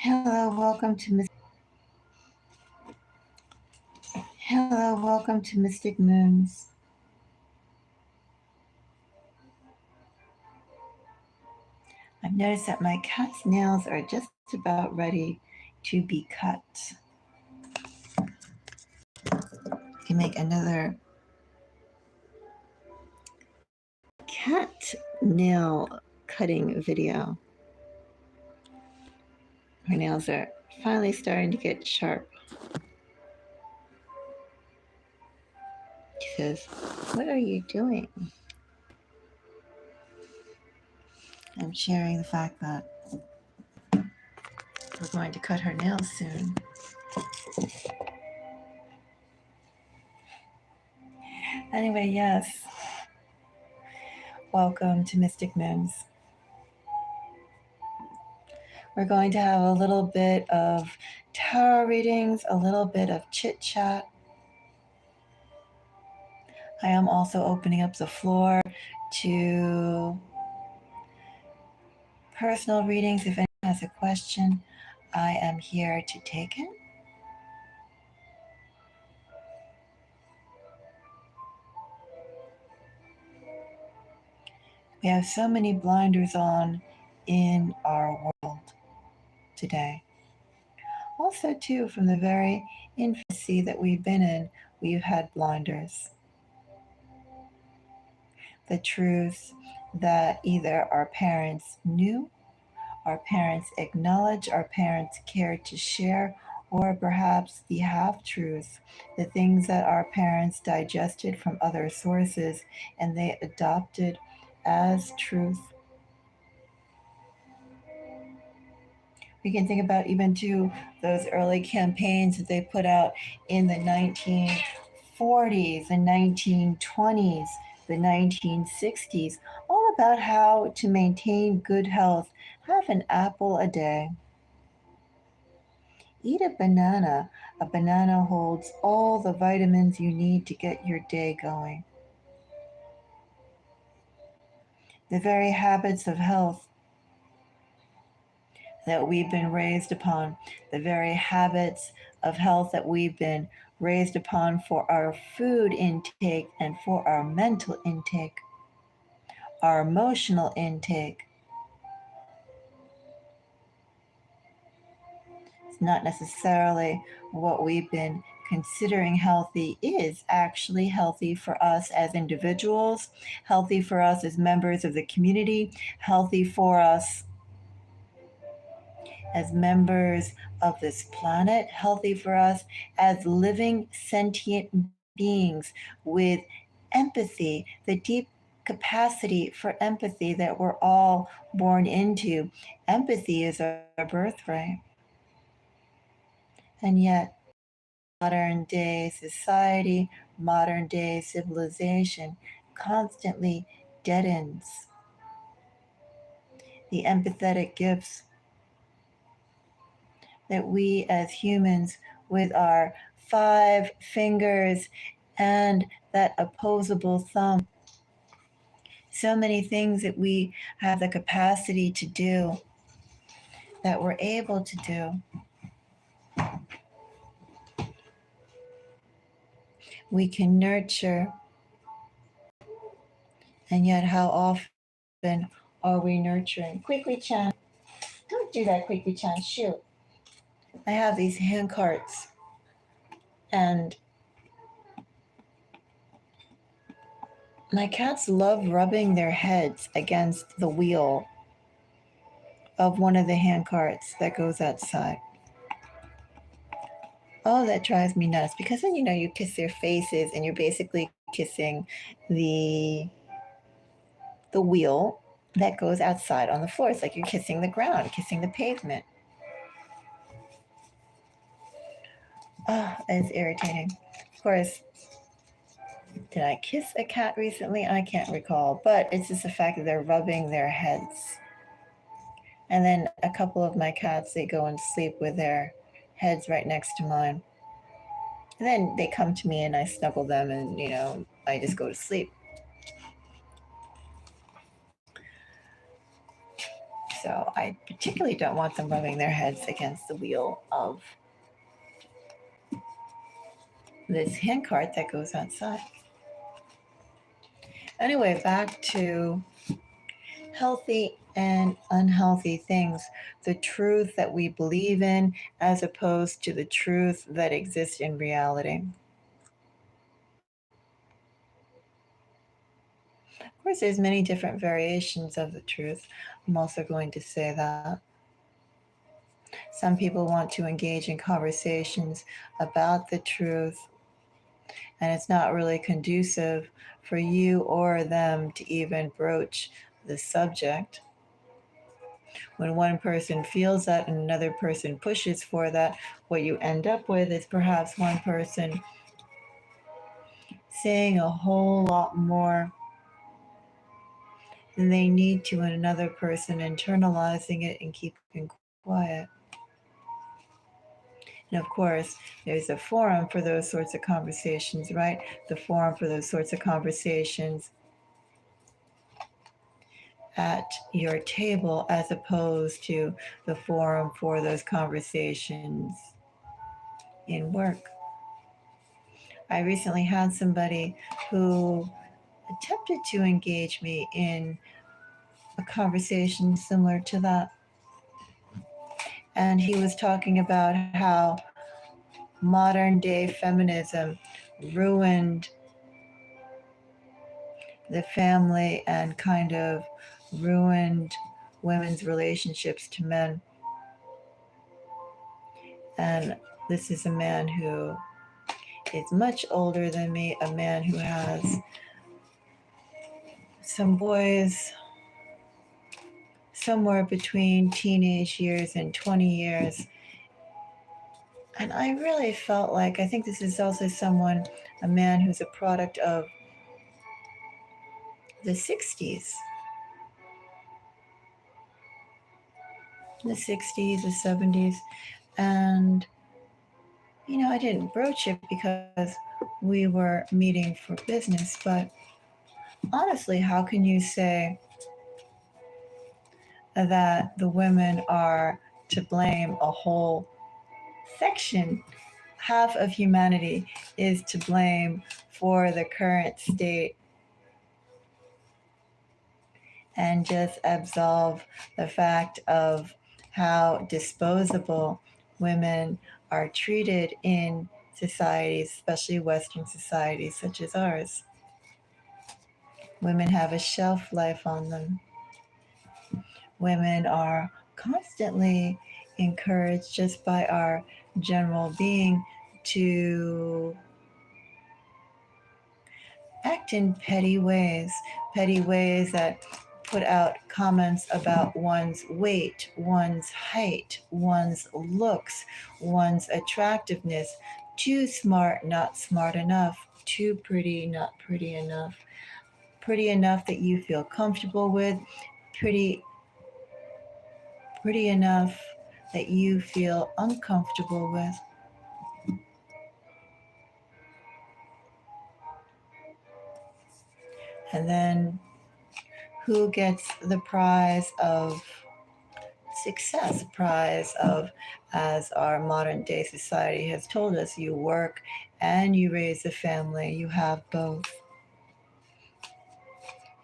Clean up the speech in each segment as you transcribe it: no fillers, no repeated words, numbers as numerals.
Welcome to Mystic Moons. I've noticed that my cat's nails are just about ready to be cut. I can make another cat nail cutting video. Her nails are finally starting to get sharp. She says, "What are you doing?" I'm sharing the fact that we're going to cut her nails soon. Anyway, yes. Welcome to Mystic Moons. We're going to have a little bit of tarot readings, a little bit of chit chat. I am also opening up the floor to personal readings. If anyone has a question, I am here to take it. We have so many blinders on in our world today. Also, too, from the very infancy that we've been in, we've had blinders. The truth that either our parents knew, our parents acknowledged, our parents cared to share, or perhaps the half-truths, the things that our parents digested from other sources and they adopted as truth. We can think about even to those early campaigns that they put out in the 1940s, the 1920s, the 1960s, all about how to maintain good health. Have an apple a day. Eat a banana. A banana holds all the vitamins you need to get your day going. The very habits of health that we've been raised upon, the very habits of health that we've been raised upon for our food intake and for our mental intake, our emotional intake. It's not necessarily what we've been considering healthy is actually healthy for us as individuals, healthy for us as members of the community, healthy for us as members of this planet, healthy for us as living sentient beings with empathy, the deep capacity for empathy that we're all born into. Empathy is our birthright. And yet, modern day society, modern day civilization constantly deadens the empathetic gifts that we as humans, with our 5 fingers and that opposable thumb, so many things that we have the capacity to do, that we're able to do. We can nurture, and yet how often are we nurturing? Quickly, Chan. Don't do that, Quickly, Chan. Shoot. I have these hand carts, and my cats love rubbing their heads against the wheel of one of the hand carts that goes outside. Oh, that drives me nuts, because then you kiss their faces and you're basically kissing the wheel that goes outside on the floor. It's like you're kissing the ground, kissing the pavement. Oh, it's irritating. Of course, did I kiss a cat recently? I can't recall, but it's just the fact that they're rubbing their heads. And then a couple of my cats, they go and sleep with their heads right next to mine. And then they come to me and I snuggle them and, I just go to sleep. So I particularly don't want them rubbing their heads against the wheel of this handcart that goes outside. Anyway, back to healthy and unhealthy things, the truth that we believe in as opposed to the truth that exists in reality. Of course, there's many different variations of the truth. I'm also going to say that. Some people want to engage in conversations about the truth, and it's not really conducive for you or them to even broach the subject. When one person feels that and another person pushes for that, what you end up with is perhaps one person saying a whole lot more than they need to, and another person internalizing it and keeping quiet. And of course, there's a forum for those sorts of conversations, right? The forum for those sorts of conversations at your table as opposed to the forum for those conversations in work. I recently had somebody who attempted to engage me in a conversation similar to that. And he was talking about how modern day feminism ruined the family and kind of ruined women's relationships to men. And this is a man who is much older than me, a man who has some boys somewhere between teenage years and 20 years. And I really felt like, I think this is also a man who's a product of the 60s, the 70s. And, I didn't broach it because we were meeting for business. But honestly, how can you say that the women are to blame? A whole section, half of humanity is to blame for the current state, and just absolve the fact of how disposable women are treated in societies, especially Western societies such as ours. Women have a shelf life on them. Women are constantly encouraged just by our general being to act in petty ways that put out comments about one's weight, one's height, one's looks, one's attractiveness. Too smart, not smart enough. Too pretty, not pretty enough. Pretty enough that you feel comfortable with. Pretty enough that you feel uncomfortable with. And then who gets the prize of success, prize of, as our modern day society has told us, you work and you raise a family, you have both.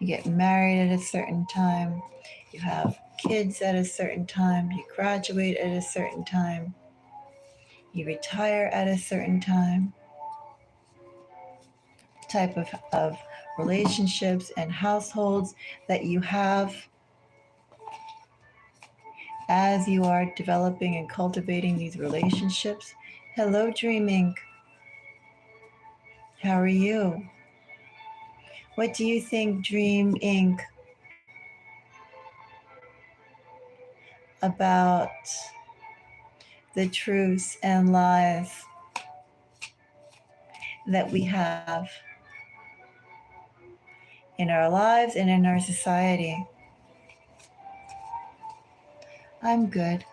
You get married at a certain time, you have kids at a certain time, you graduate at a certain time, you retire at a certain time. Type of relationships and households that you have as you are developing and cultivating these relationships. Hello, Dream Inc. How are you? What do you think, Dream Inc., about the truths and lies that we have in our lives and in our society? I'm good.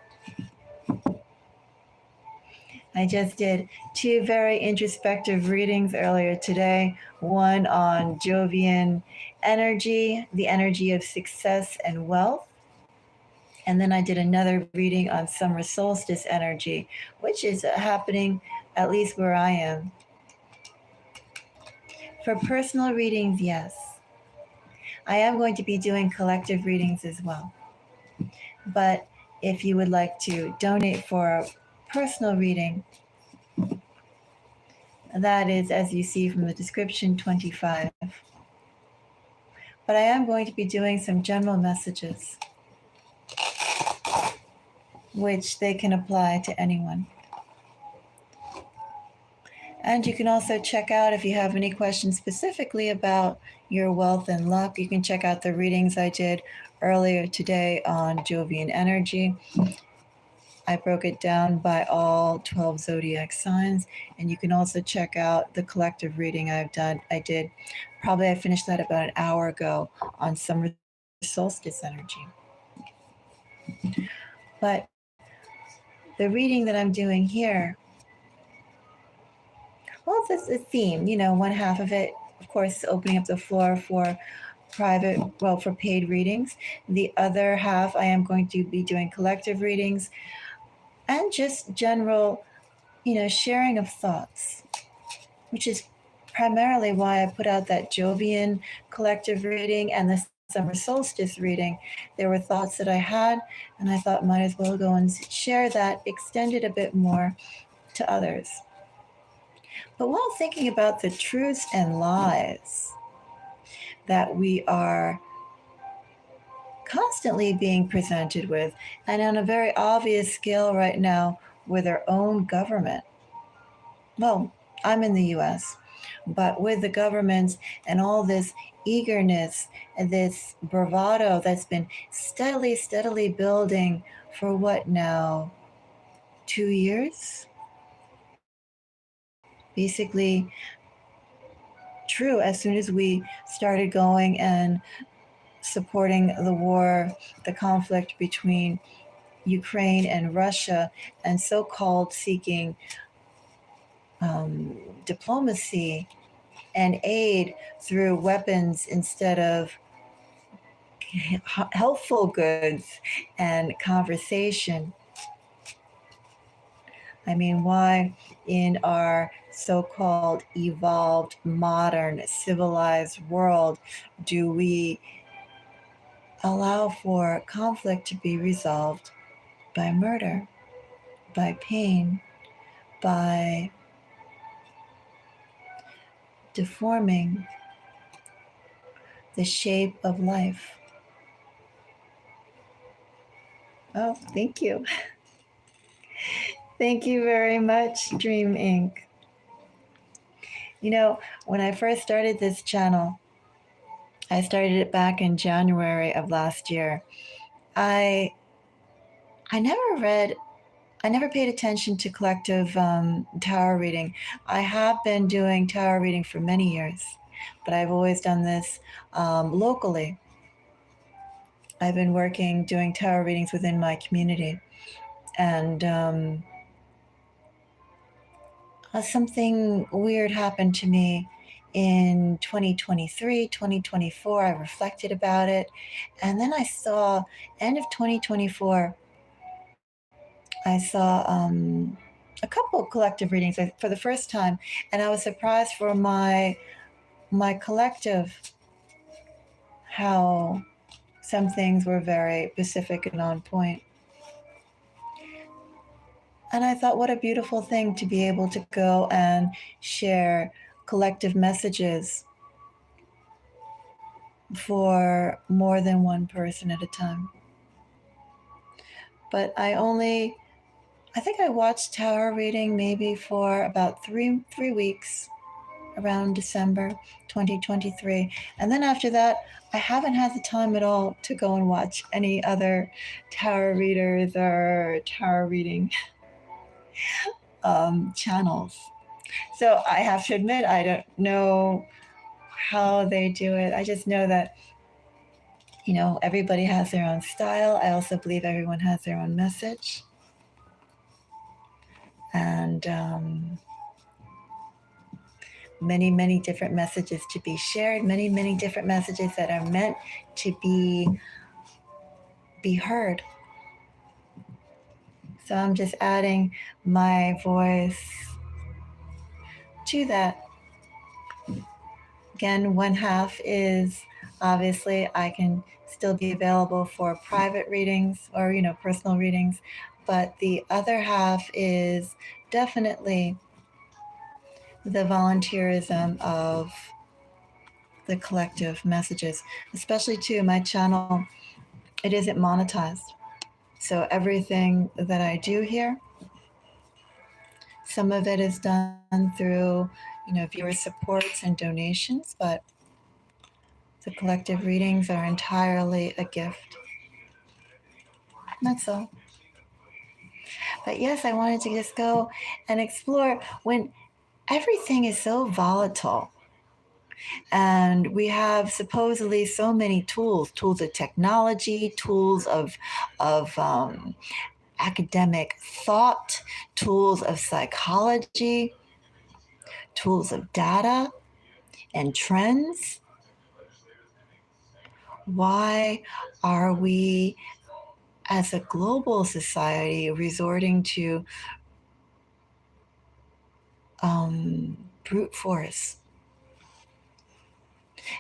I just did 2 very introspective readings earlier today. One on Jovian energy, the energy of success and wealth, And then I did another reading on summer solstice energy, which is happening at least where I am. For personal readings, yes. I am going to be doing collective readings as well. But if you would like to donate for a personal reading, that is, as you see from the description, $25. But I am going to be doing some general messages, which they can apply to anyone. And you can also check out, if you have any questions specifically about your wealth and luck, you can check out the readings I did earlier today on Jovian energy. I broke it down by all 12 zodiac signs, and you can also check out the collective reading I did. I finished that about an hour ago on summer solstice energy. But the reading that I'm doing here, well, it's a theme. One half of it, of course, is opening up the floor for for paid readings. The other half, I am going to be doing collective readings and just general, sharing of thoughts, which is primarily why I put out that Jovian collective reading and the summer solstice reading. There were thoughts that I had, and I thought might as well go and share that, extend it a bit more to others. But while thinking about the truths and lies that we are constantly being presented with, and on a very obvious scale right now with our own government. Well, I'm in the US, but with the governments and all this eagerness and this bravado that's been steadily building for what now? 2 years? Basically, true, as soon as we started going and supporting the war, the conflict between Ukraine and Russia, and so-called seeking diplomacy and aid through weapons instead of helpful goods and conversation. I mean, why in our so-called evolved, modern, civilized world do we allow for conflict to be resolved by murder, by pain, by deforming the shape of life? Oh, thank you. Thank you very much, Dream Inc. When I first started this channel, I started it back in January of last year. I never paid attention to collective tarot reading. I have been doing tarot reading for many years, but I've always done this locally. I've been doing tarot readings within my community. And something weird happened to me in 2023, 2024. I reflected about it. And then I saw, end of 2024, I saw a couple of collective readings for the first time. And I was surprised for my collective, how some things were very specific and on point. And I thought, what a beautiful thing to be able to go and share collective messages for more than one person at a time. But I think I watched tarot reading maybe for about three weeks, around December 2023. And then after that, I haven't had the time at all to go and watch any other tarot readers or tarot reading channels. So I have to admit, I don't know how they do it. I just know that, everybody has their own style. I also believe everyone has their own message. And many different messages to be shared, many different messages that are meant to be heard. So I'm just adding my voice to that. Again, one half is obviously I can still be available for private readings or, personal readings, but the other half is definitely the volunteerism of the collective messages, especially to my channel. It isn't monetized. So everything that I do here, some of it is done through, viewer supports and donations, but the collective readings are entirely a gift. That's all. But yes, I wanted to just go and explore when everything is so volatile and we have supposedly so many tools of technology, tools of academic thought, tools of psychology, tools of data and trends. Why are we as a global society resorting to brute force?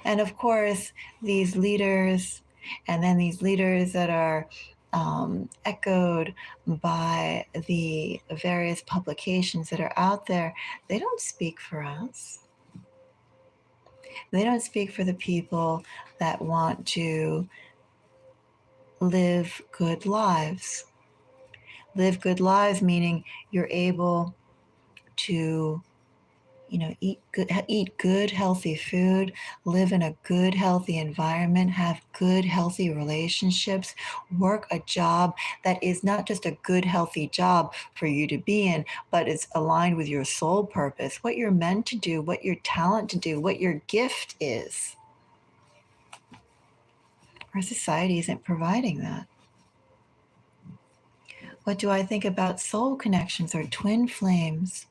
And of course, these leaders, and then these leaders that are echoed by the various publications that are out there, they don't speak for us. They don't speak for the people that want to live good lives. Live good lives meaning you're able to eat good healthy food, live in a good healthy environment, have good healthy relationships, work a job that is not just a good healthy job for you to be in, but it's aligned with your soul purpose, what you're meant to do, what your talent to do, what your gift is. Our society isn't providing that. What do I think about soul connections or twin flames?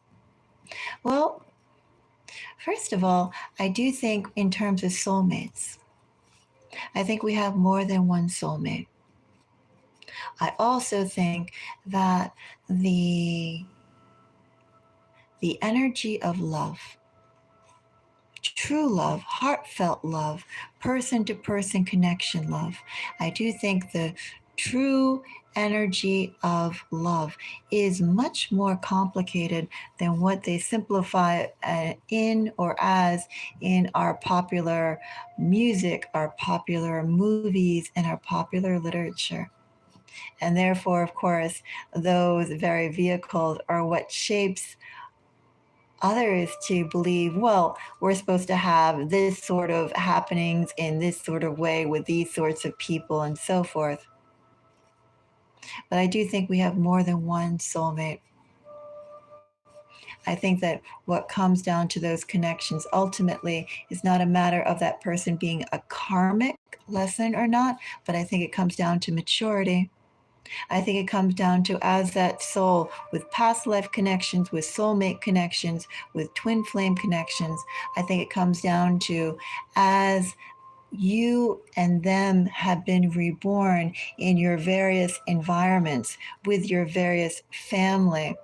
Well, first of all, I do think in terms of soulmates. I think we have more than one soulmate. I also think that the energy of love, true love, heartfelt love, person to person connection love, I do think the true energy of love is much more complicated than what they simplify in or as in our popular music, our popular movies, and our popular literature. And therefore, of course, those very vehicles are what shapes others to believe, well, we're supposed to have this sort of happenings in this sort of way with these sorts of people and so forth. But I do think we have more than one soulmate. I think that what comes down to those connections ultimately is not a matter of that person being a karmic lesson or not, but I think it comes down to maturity. I think it comes down to, as that soul with past life connections, with soulmate connections, with twin flame connections, I think it comes down to, as you and them have been reborn in your various environments with your various family,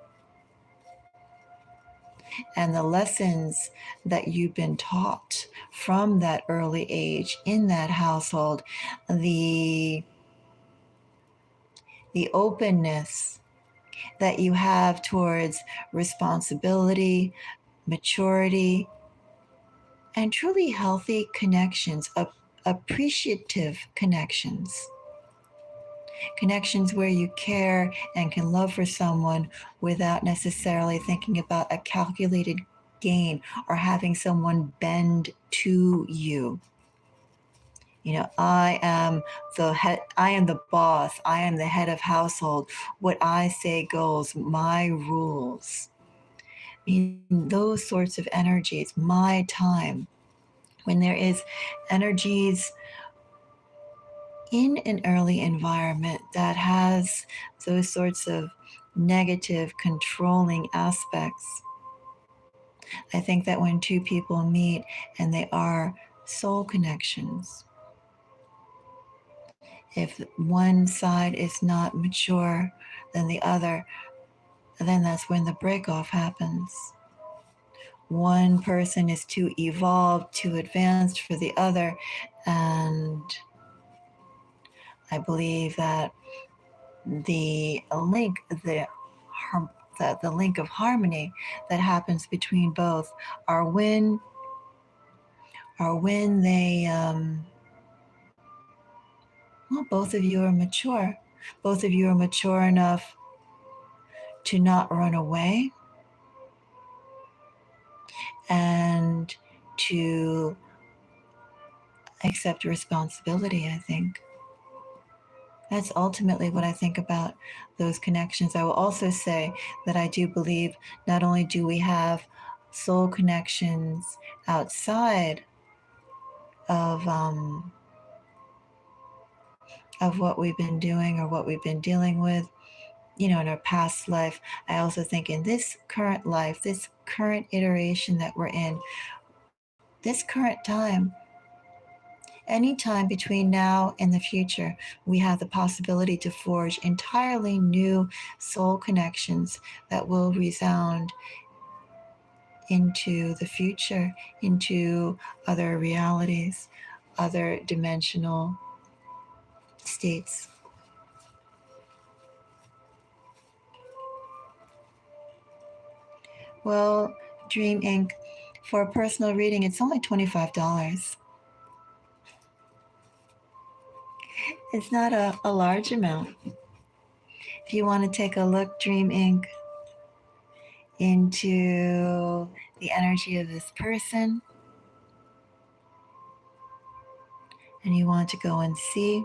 and the lessons that you've been taught from that early age in that household, the openness that you have towards responsibility, maturity, and truly healthy connections, appreciative connections. Connections where you care and can love for someone without necessarily thinking about a calculated gain or having someone bend to you. I am the head, I am the boss, I am the head of household. What I say goes, my rules. In those sorts of energies, my time, when there is energies in an early environment that has those sorts of negative controlling aspects, I think that when two people meet and they are soul connections, If one side is not mature than the other, then that's when the breakoff happens. One person is too evolved, too advanced for the other, and I believe that the link, the link of harmony that happens between both are when they well, both of you are mature. Both of you are mature enough to not run away and to accept responsibility, I think. That's ultimately what I think about those connections. I will also say that I do believe not only do we have soul connections outside of of what we've been doing or what we've been dealing with, you know, in our past life. I also think in this current life, this current iteration that we're in, this current time, any time between now and the future, we have the possibility to forge entirely new soul connections that will resound into the future, into other realities, other dimensional states. Well, Dream Inc., for a personal reading, it's only $25. It's not a large amount. If you want to take a look, Dream Inc., into the energy of this person, and you want to go and see,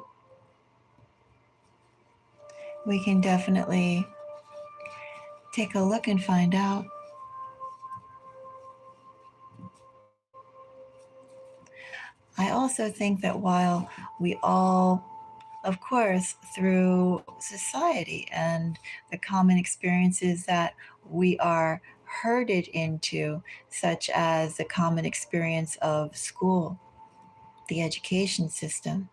we can definitely take a look and find out. I also think that while we all, of course, through society and the common experiences that we are herded into, such as the common experience of school, the education system,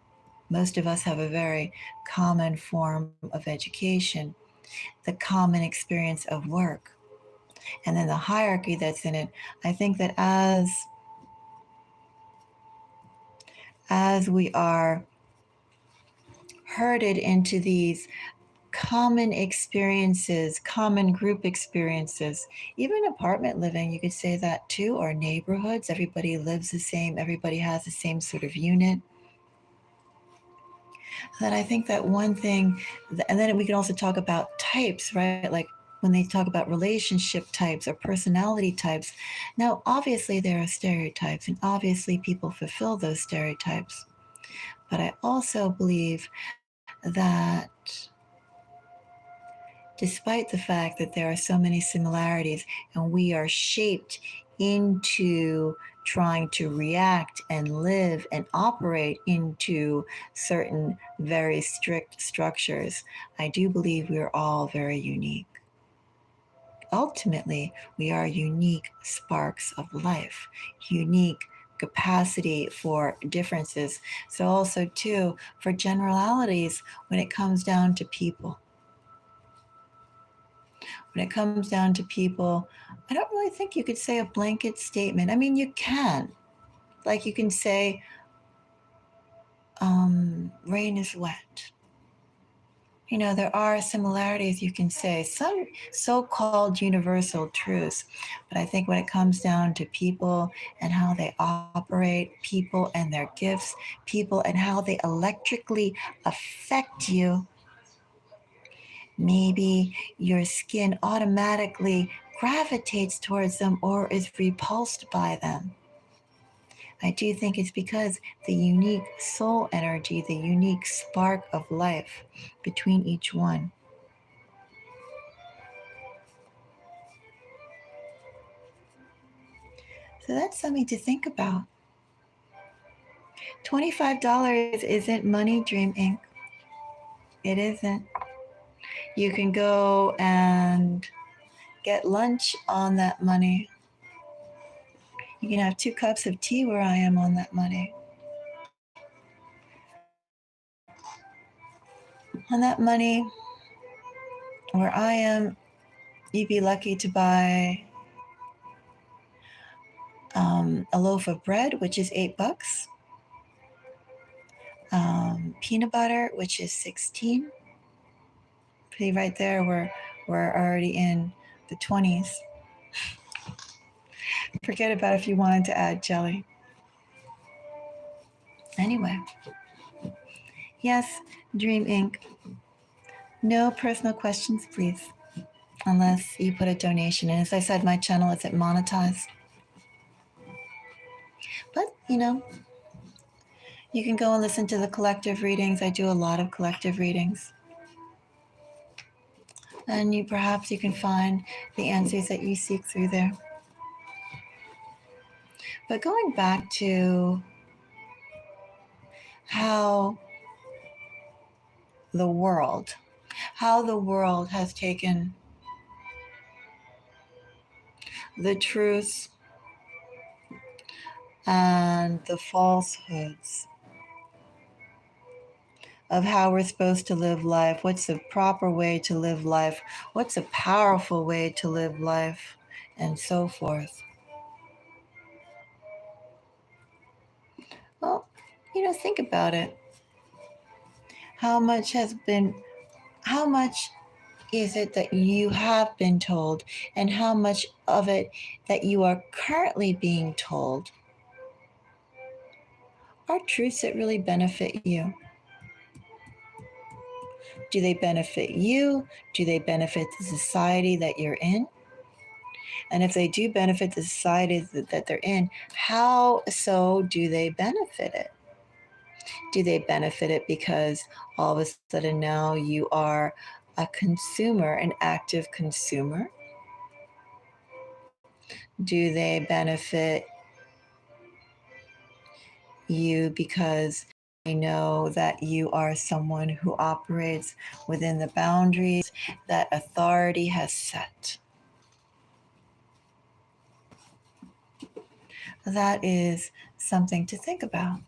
most of us have a very common form of education, the common experience of work, and then the hierarchy that's in it. I think that as we are herded into these common experiences, common group experiences, even apartment living, you could say that too, or neighborhoods, everybody lives the same, everybody has the same sort of unit. That I think that one thing, and then we can also talk about types, right? Like when they talk about relationship types or personality types. Now, obviously, there are stereotypes, and obviously, people fulfill those stereotypes. But I also believe that despite the fact that there are so many similarities and we are shaped into trying to react and live and operate into certain very strict structures, I do believe we're all very unique. Ultimately, we are unique sparks of life, unique capacity for differences. So also too, for generalities, when it comes down to people, when it comes down to people, I don't really think you could say a blanket statement. I mean, you can. Like you can say, rain is wet. You know, there are similarities you can say, some so called universal truths. But I think when it comes down to people and how they operate, people and their gifts, people and how they electrically affect you, maybe your skin automatically gravitates towards them or is repulsed by them. I do think it's because the unique soul energy, the unique spark of life between each one. So that's something to think about. $25 isn't money, Dream Inc. It isn't. You can go and get lunch on that money. You can have 2 cups of tea where I am on that money. On that money, where I am, you'd be lucky to buy a loaf of bread, which is $8. Peanut butter, which is 16. See right there, we're already in the 20s. Forget about if you wanted to add jelly. Anyway, yes, Dream Inc. No personal questions, please, unless you put a donation. And as I said, my channel isn't monetized. But, you can go and listen to the collective readings. I do a lot of collective readings. And perhaps you can find the answers that you seek through there. But going back to how the world has taken the truths and the falsehoods of how we're supposed to live life. What's the proper way to live life? What's a powerful way to live life? And so forth. Well, think about it. How much is it that you have been told, and how much of it that you are currently being told are truths that really benefit you? Do they benefit you? Do they benefit the society that you're in? And if they do benefit the society that they're in, how so do they benefit it? Do they benefit it because all of a sudden now you are a consumer, an active consumer? Do they benefit you because they know that you are someone who operates within the boundaries that authority has set? That is something to think about.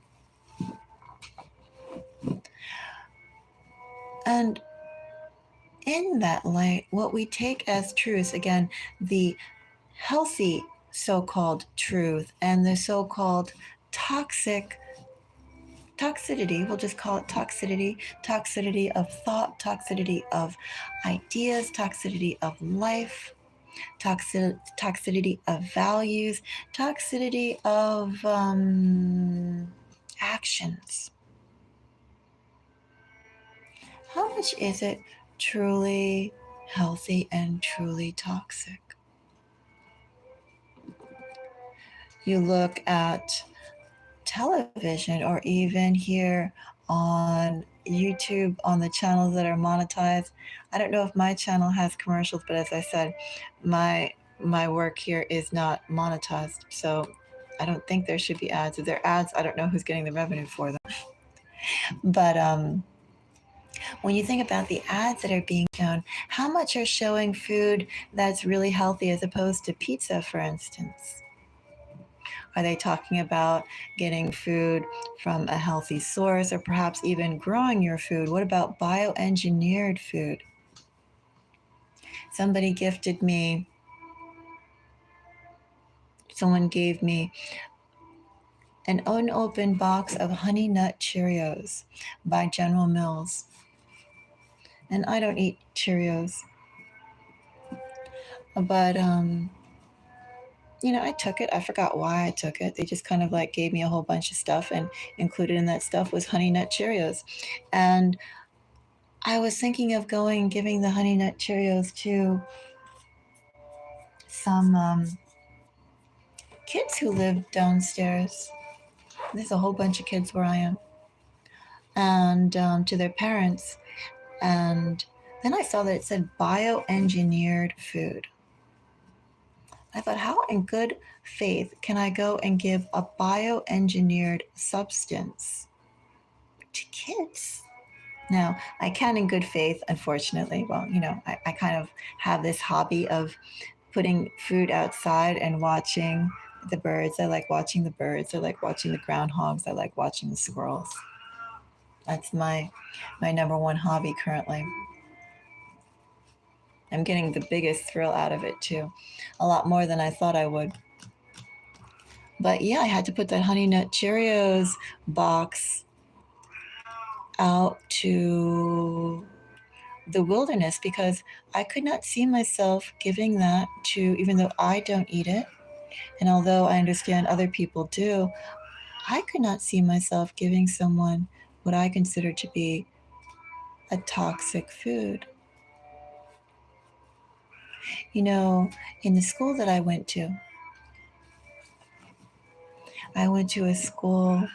And in that light, what we take as truth, again, the healthy so-called truth and the so-called toxicity, we'll just call it toxicity of thought, toxicity of ideas, toxicity of life, toxicity of values, toxicity of actions. How much is it truly healthy and truly toxic? You look at television or even here on YouTube on the channels that are monetized. I don't know if my channel has commercials, but as I said, my work here is not monetized. So I don't think there should be ads. If there are ads, I don't know who's getting the revenue for them. But when you think about the ads that are being shown, how much are showing food that's really healthy as opposed to pizza, for instance? Are they talking about getting food from a healthy source or perhaps even growing your food? What about bioengineered food? Someone gave me an unopened box of Honey Nut Cheerios by General Mills. And I don't eat Cheerios. But, I took it. I forgot why I took it. They just kind of gave me a whole bunch of stuff, and included in that stuff was Honey Nut Cheerios. And I was thinking of going and giving the Honey Nut Cheerios to some kids who live downstairs. There's a whole bunch of kids where I am. And to their parents. And then I saw that it said bioengineered food. I thought, how in good faith can I go and give a bioengineered substance to kids? Now, I can in good faith, unfortunately. Well, I kind of have this hobby of putting food outside and watching the birds. I like watching the birds. I like watching the groundhogs. I like watching the squirrels. That's my number one hobby currently. I'm getting the biggest thrill out of it too, a lot more than I thought I would. But yeah, I had to put that Honey Nut Cheerios box out to the wilderness because I could not see myself giving that to, even though I don't eat it, and although I understand other people do, I could not see myself giving someone what I consider to be a toxic food. You know, in the school that I went to a school,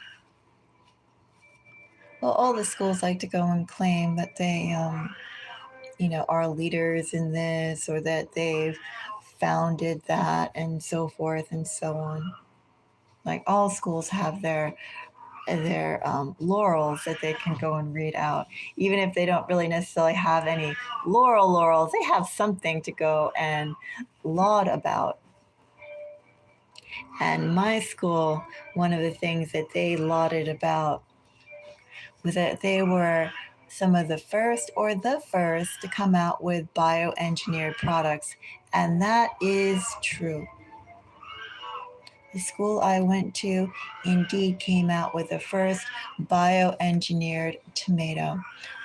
well, all the schools like to go and claim that they, are leaders in this or that they've founded that and so forth and so on. Like all schools have their laurels that they can go and read out. Even if they don't really necessarily have any laurels, they have something to go and laud about. And my school, one of the things that they lauded about was that they were some of the first or the first to come out with bioengineered products. And that is true. The school I went to indeed came out with the first bioengineered tomato,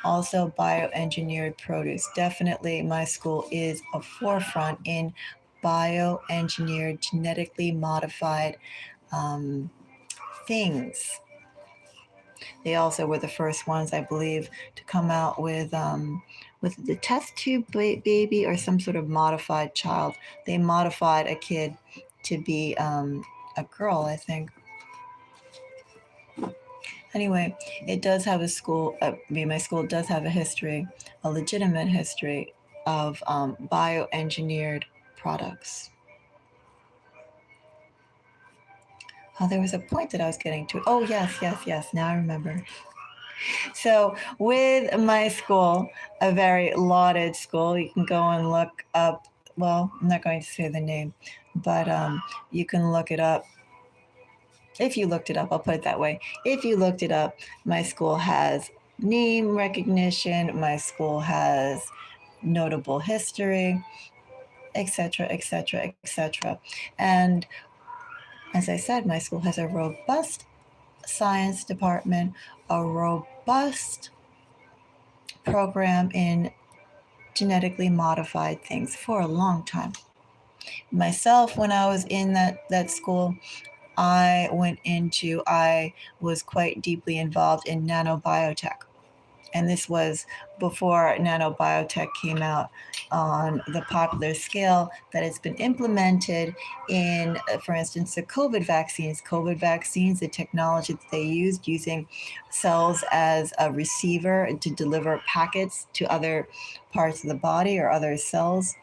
also bioengineered produce. Definitely, my school is a forefront in bioengineered, genetically modified things. They also were the first ones, I believe, to come out with the test tube baby or some sort of modified child. They modified a kid to be a girl, I think. Anyway, it does have a school. My school does have a history, a legitimate history of bioengineered products. Oh, there was a point that I was getting to. Oh, yes. Now I remember. So, with my school, a very lauded school, you can go and look up. Well, I'm not going to say the name, but you can look it up. If you looked it up, I'll put it that way. If you looked it up, my school has name recognition, my school has notable history, etc., etc., etc. And as I said, my school has a robust science department, a robust program in genetically modified things for a long time. Myself, when I was in that school, I was quite deeply involved in nanobiotech. And this was before nanobiotech came out on the popular scale that it's been implemented in, for instance, the COVID vaccines. COVID vaccines, the technology that they used using cells as a receiver to deliver packets to other parts of the body or other cells.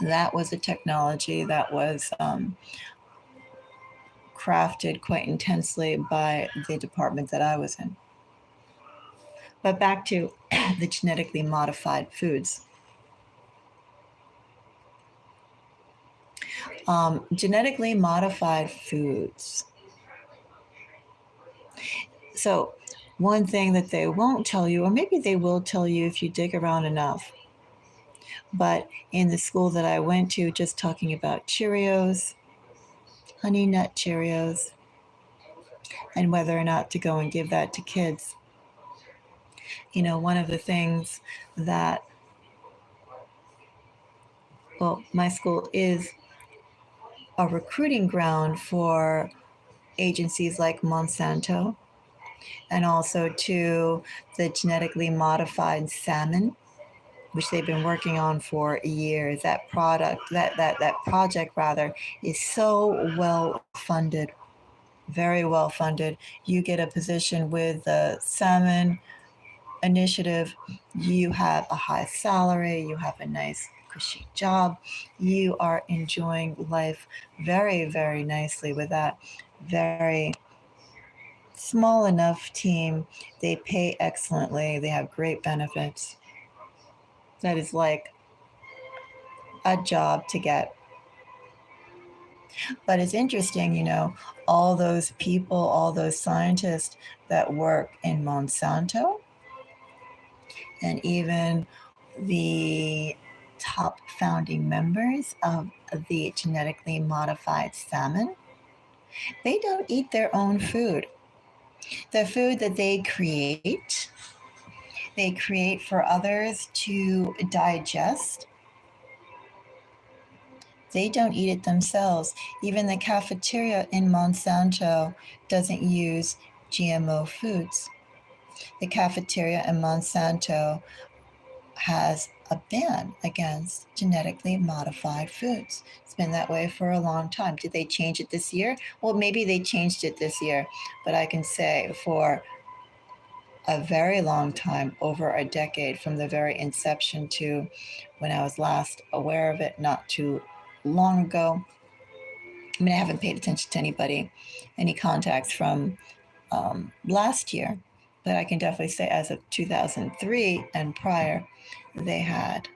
That was a technology that was crafted quite intensely by the department that I was in. But back to the genetically modified foods. Genetically modified foods. So, one thing that they won't tell you, or maybe they will tell you if you dig around enough, but in the school that I went to, just talking about Cheerios, Honey Nut Cheerios, and whether or not to go and give that to kids. One of the things that, well, my school is a recruiting ground for agencies like Monsanto and also to the genetically modified salmon, which they've been working on for years. That project rather is so well funded, very well funded. You get a position with the salmon initiative, you have a high salary, you have a nice cushy job, you are enjoying life very, very nicely with that very small enough team. They pay excellently, they have great benefits. That is like a job to get. But it's interesting, all those people, all those scientists that work in Monsanto, and even the top founding members of the genetically modified salmon, they don't eat their own food. The food that they create for others to digest. They don't eat it themselves. Even the cafeteria in Monsanto doesn't use GMO foods. The cafeteria in Monsanto has a ban against genetically modified foods. It's been that way for a long time. Did they change it this year? Well, maybe they changed it this year, but I can say for a very long time, over a decade, from the very inception to when I was last aware of it not too long ago. I mean, I haven't paid attention to any contacts from last year, but I can definitely say as of 2003 and prior, they had,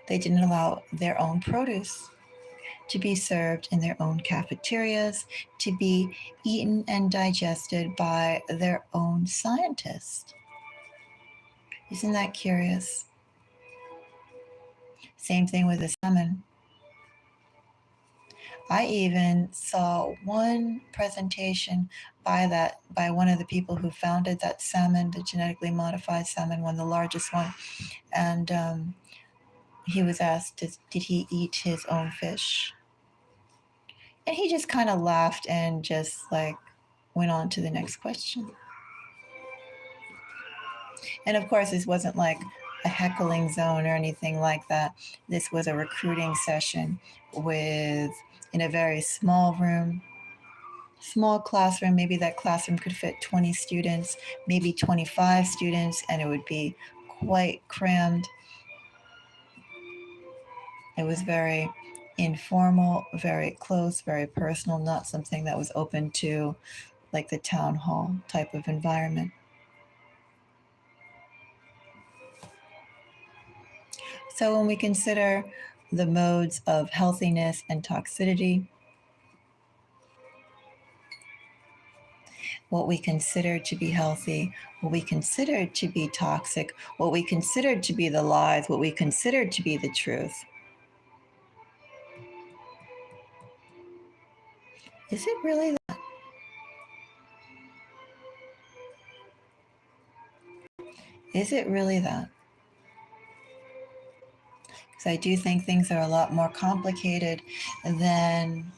they didn't allow their own produce to be served in their own cafeterias, to be eaten and digested by their own scientists. Isn't that curious? Same thing with the salmon. I even saw one presentation by one of the people who founded that salmon, the genetically modified salmon, one of the largest one, and he was asked, did he eat his own fish? And he just kind of laughed and just like went on to the next question. And of course, this wasn't like a heckling zone or anything like that. This was a recruiting session in a very small room, small classroom. Maybe that classroom could fit 20 students, maybe 25 students, and it would be quite crammed. It was very informal, very close, very personal, not something that was open to like the town hall type of environment. So when we consider the modes of healthiness and toxicity, what we consider to be healthy, what we consider to be toxic, what we consider to be the lies, what we consider to be the truth, is it really that? Is it really that? Because I do think things are a lot more complicated than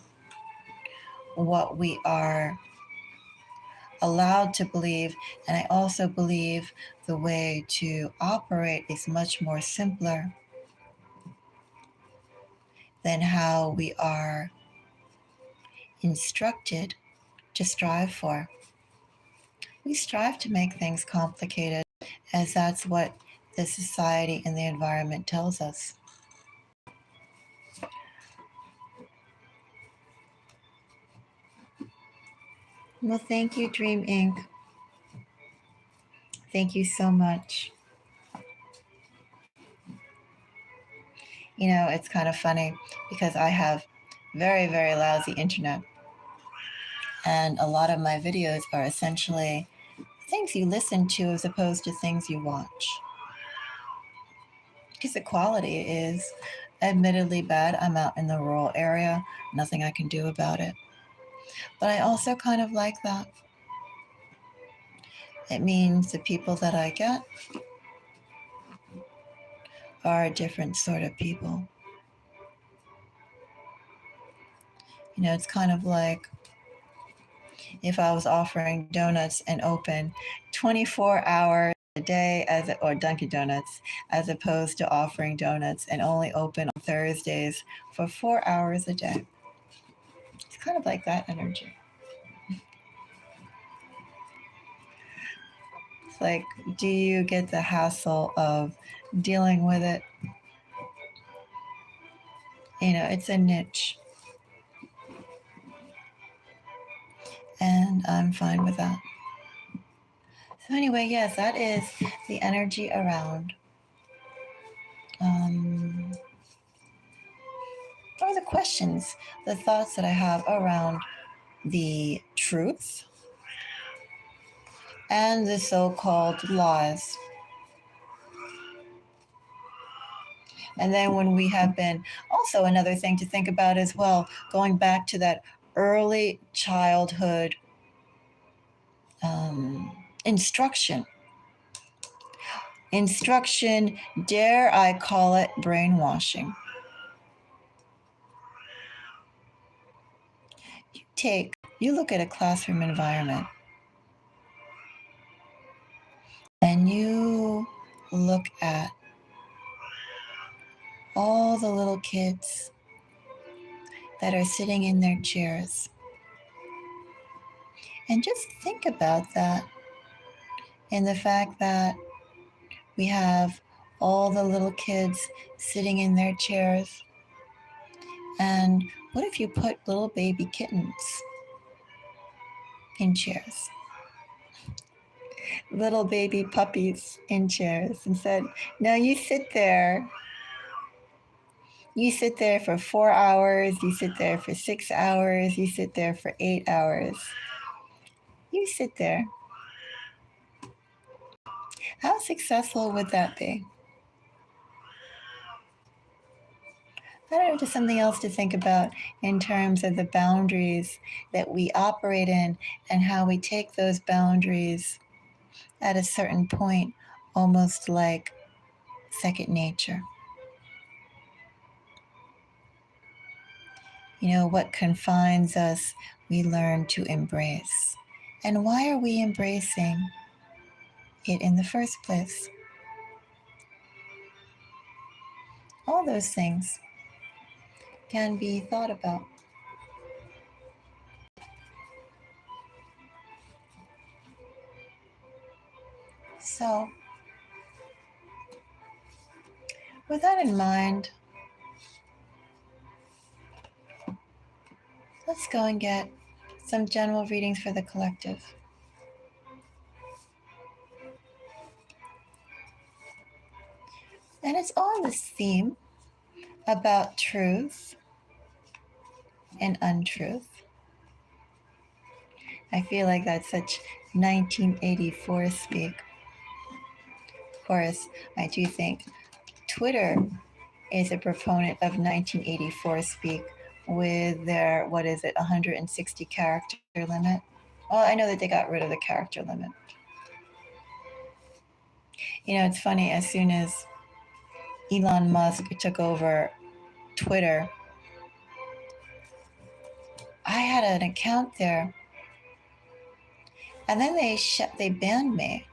what we are allowed to believe. And I also believe the way to operate is much more simpler than how we are instructed to strive for. We strive to make things complicated, as that's what the society and the environment tells us. Well, thank you, Dream Inc. Thank you so much. It's kind of funny because I have very, very lousy internet. And a lot of my videos are essentially things you listen to as opposed to things you watch. Because the quality is admittedly bad. I'm out in the rural area, nothing I can do about it. But I also kind of like that. It means the people that I get are a different sort of people. It's kind of like if I was offering donuts and open 24 hours a day or Dunkin' Donuts, as opposed to offering donuts and only open on Thursdays for 4 hours a day. It's kind of like that energy. It's like, do you get the hassle of dealing with it? It's a niche. And I'm fine with that. So anyway, yes, that is the energy around questions, the thoughts that I have around the truth and the so-called lies. And then when we have been, also another thing to think about as well, going back to that early childhood instruction. Instruction, dare I call it brainwashing. You look at a classroom environment and you look at all the little kids that are sitting in their chairs. And just think about that, and the fact that we have all the little kids sitting in their chairs. And what if you put little baby kittens in chairs? Little baby puppies in chairs and said, "No, you sit there. You sit there for 4 hours. You sit there for 6 hours. You sit there for 8 hours. You sit there." How successful would that be? I don't know, just something else to think about in terms of the boundaries that we operate in and how we take those boundaries at a certain point, almost like second nature. You know, what confines us, we learn to embrace. And why are we embracing it in the first place? All those things can be thought about. So, with that in mind, let's go and get some general readings for the collective. And it's on this theme about truth and untruth. I feel like that's such 1984 speak. Of course, I do think Twitter is a proponent of 1984 speak with their, 160 character limit. Well, I know that they got rid of the character limit. You know, it's funny, as soon as Elon Musk took over Twitter, I had an account there, and then they banned me.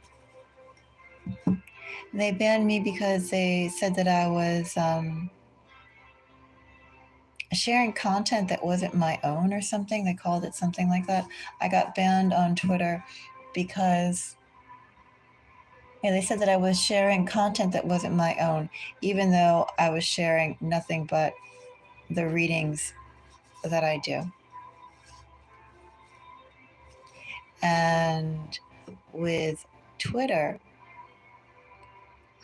They banned me because they said that I was sharing content that wasn't my own or something. They called it something like that. I got banned on Twitter because they said that I was sharing content that wasn't my own, even though I was sharing nothing but the readings that I do. And with Twitter,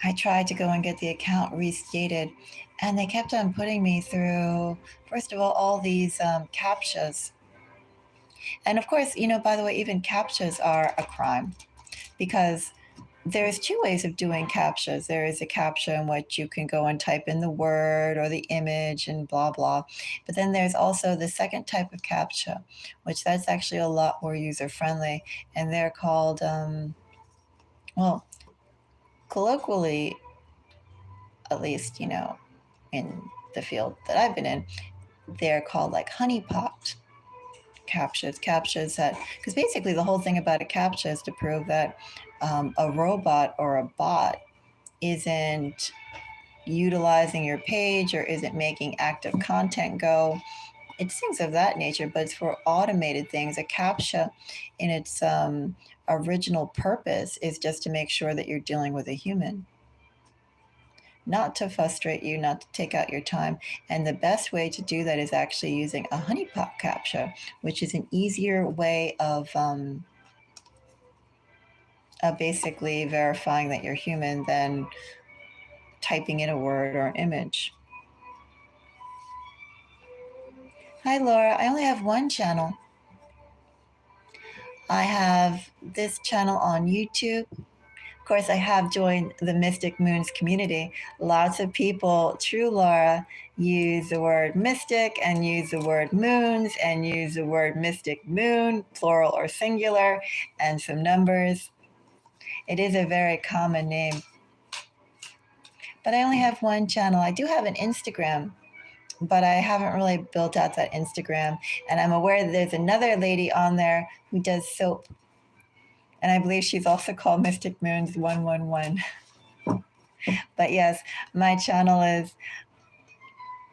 I tried to go and get the account restated, and they kept on putting me through, first of all these CAPTCHAs. And of course, by the way, even CAPTCHAs are a crime, because there's two ways of doing CAPTCHAs. There is a CAPTCHA in which you can go and type in the word or the image and blah, blah. But then there's also the second type of CAPTCHA, which that's actually a lot more user-friendly. And they're called, colloquially, at least, in the field that I've been in, they're called like honeypot CAPTCHAs that, because basically the whole thing about a CAPTCHA is to prove that a robot or a bot isn't utilizing your page or isn't making active content go. It's things of that nature, but it's for automated things. A CAPTCHA in its original purpose is just to make sure that you're dealing with a human, not to frustrate you, not to take out your time. And the best way to do that is actually using a honeypot CAPTCHA, which is an easier way of basically verifying that you're human than typing in a word or an image. Hi, Laura. I only have one channel. I have this channel on YouTube. Of course, I have joined the Mystic Moons community. Lots of people, true Laura, use the word mystic and use the word moons and use the word mystic moon, plural or singular, and some numbers. It is a very common name. But I only have one channel. I do have an Instagram, but I haven't really built out that Instagram. And I'm aware that there's another lady on there who does soap. And I believe she's also called Mystic Moons 111. But yes, my channel is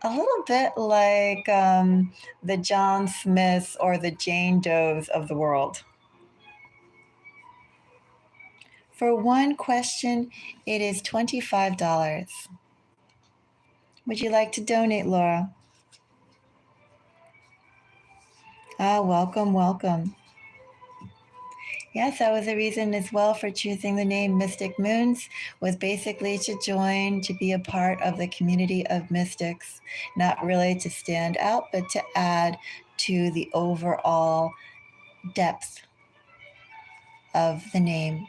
a little bit like the John Smiths or the Jane Does of the world. For one question, it is $25. Would you like to donate, Laura? Ah, welcome, welcome. Yes, that was a reason as well for choosing the name Mystic Moons, was basically to join, to be a part of the community of mystics, not really to stand out, but to add to the overall depth of the name.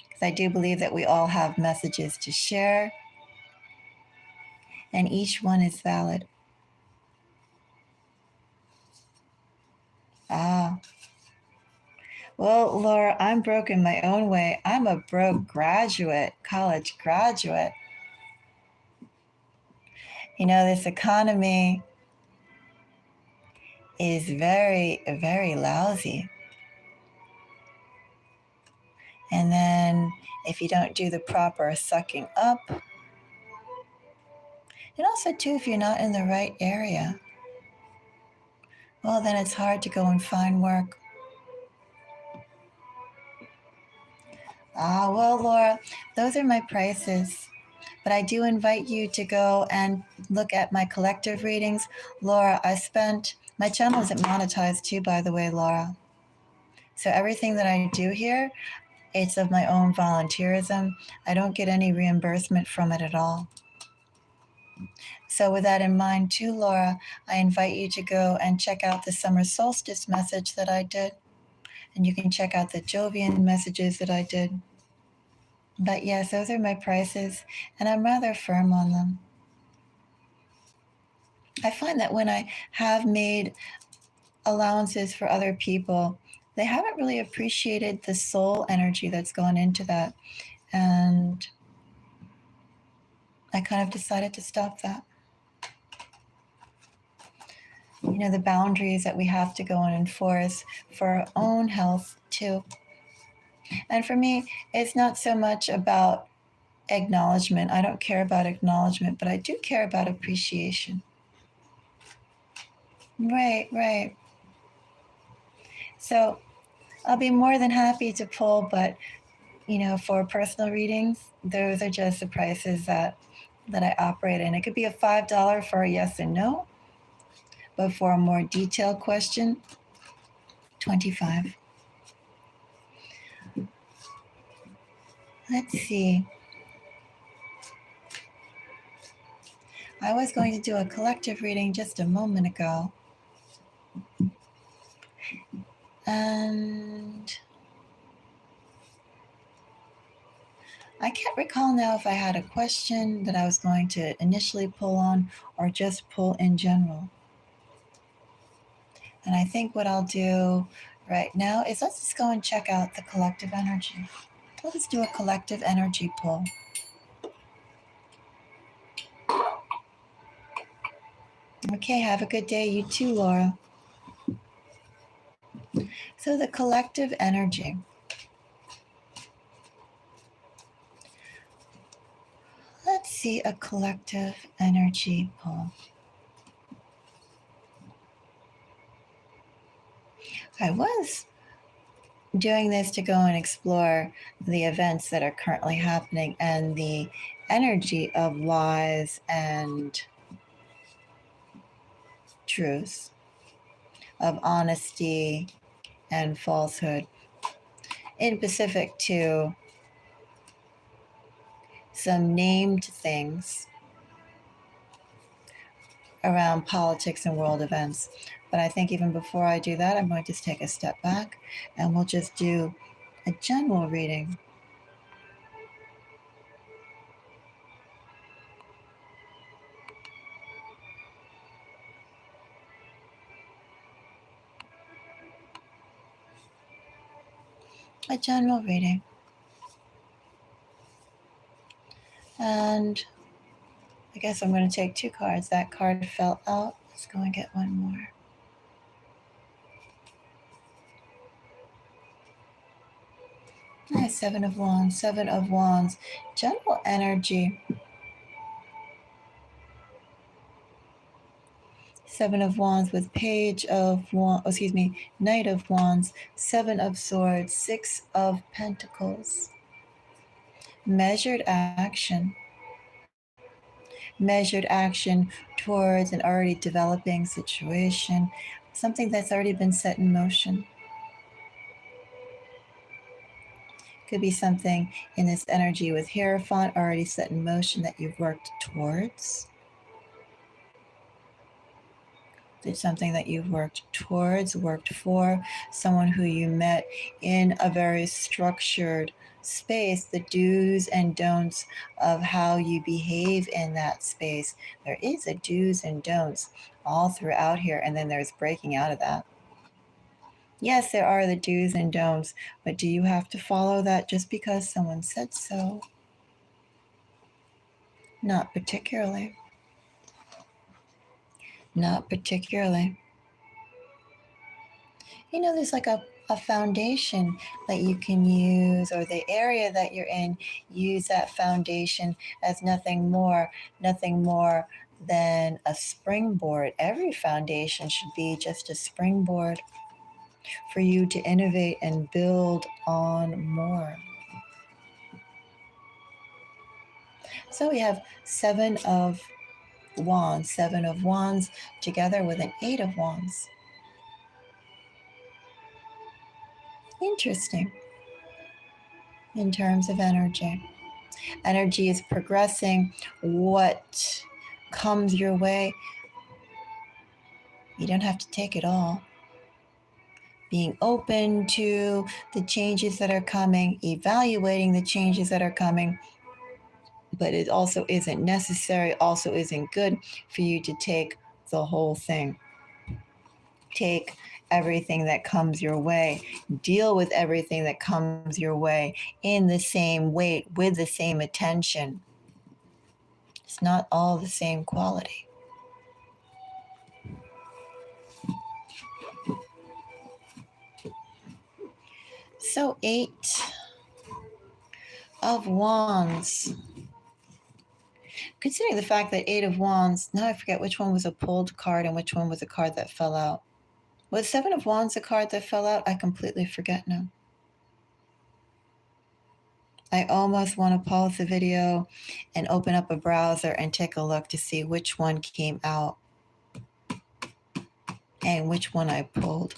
Because I do believe that we all have messages to share, and each one is valid. Ah, well, Laura, I'm broke in my own way. I'm a broke graduate, college graduate. You know, this economy is very, very lousy. And then if you don't do the proper sucking up, and also too, if you're not in the right area, well, then it's hard to go and find work. Ah, well, Laura, those are my prices. But I do invite you to go and look at my collective readings. Laura, my channel isn't monetized too, by the way, Laura. So everything that I do here, it's of my own volunteerism. I don't get any reimbursement from it at all. So with that in mind too, Laura, I invite you to go and check out the summer solstice message that I did. And you can check out the Jovian messages that I did. But yes, those are my prices, and I'm rather firm on them. I find that when I have made allowances for other people, they haven't really appreciated the soul energy that's gone into that. And I kind of decided to stop that. You know, the boundaries that we have to go and enforce for our own health too. And for me, it's not so much about acknowledgement. I don't care about acknowledgement, but I do care about appreciation. Right, right. So I'll be more than happy to pull, but you know, for personal readings, those are just the prices that I operate in. It could be a $5 for a yes and no, but for a more detailed question, 25. Let's see. I was going to do a collective reading just a moment ago. And I can't recall now if I had a question that I was going to initially pull on or just pull in general. And I think what I'll do right now is let's just go and check out the collective energy. Let's do a collective energy pull. Okay, have a good day. You too, Laura. So the collective energy. Let's see a collective energy pull. I was doing this to go and explore the events that are currently happening and the energy of lies and truth, of honesty and falsehood, in specific to some named things around politics and world events. But I think even before I do that, I'm going to take a step back and we'll just do a general reading. A general reading. And I guess I'm going to take 2 cards. That card fell out. Let's go and get one more. Nice, 7 of Wands, 7 of Wands. General energy. 7 of Wands with Page of Wands, Knight of Wands, 7 of Swords, 6 of Pentacles. Measured action. Measured action towards an already developing situation, something that's already been set in motion. Could be something in this energy with Hierophant already set in motion that you've worked towards. It's something that you've worked towards, worked for, someone who you met in a very structured space, the do's and don'ts of how you behave in that space. There is a do's and don'ts all throughout here, and then there's breaking out of that. Yes, there are the do's and don'ts, but do you have to follow that just because someone said so? Not particularly. Not particularly. You know, there's like a foundation that you can use, or the area that you're in, use that foundation as nothing more than a springboard. Every foundation should be just a springboard for you to innovate and build on more. So we have 7 of Wands, 7 of Wands together with an 8 of Wands. Interesting in terms of energy. Energy is progressing. What comes your way, you don't have to take it all. Being open to the changes that are coming, evaluating the changes that are coming, but it also isn't necessary, also isn't good for you to take the whole thing. Take everything that comes your way, deal with everything that comes your way in the same weight, with the same attention. It's not all the same quality. So 8 of Wands. Considering the fact that 8 of Wands, now I forget which one was a pulled card and which one was a card that fell out. Was 7 of Wands a card that fell out? I completely forget now. I almost want to pause the video and open up a browser and take a look to see which one came out and which one I pulled.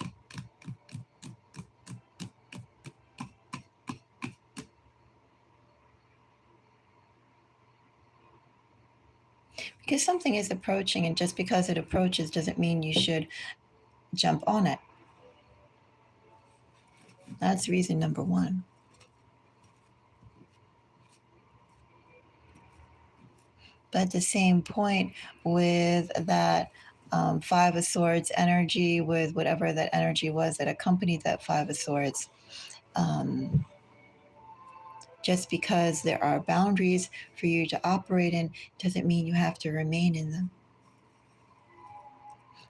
Because something is approaching, and just because it approaches doesn't mean you should jump on it. That's reason number 1. But at the same point, with that 5 of Swords energy, with whatever that energy was that accompanied that 5 of Swords, just because there are boundaries for you to operate in doesn't mean you have to remain in them.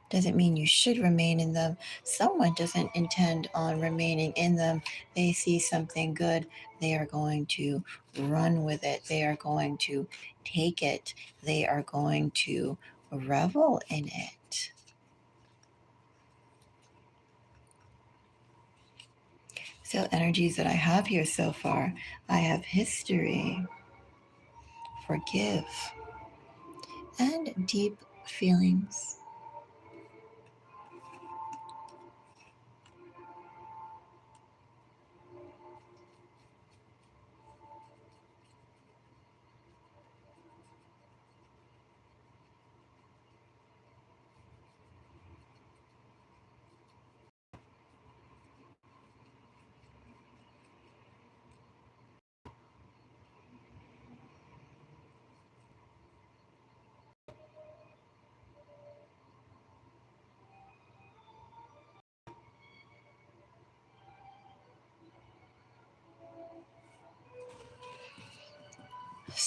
Doesn't mean you should remain in them. Someone doesn't intend on remaining in them. They see something good. They are going to run with it. They are going to take it. They are going to revel in it. So energies that I have here so far, I have history, forgive, and deep feelings.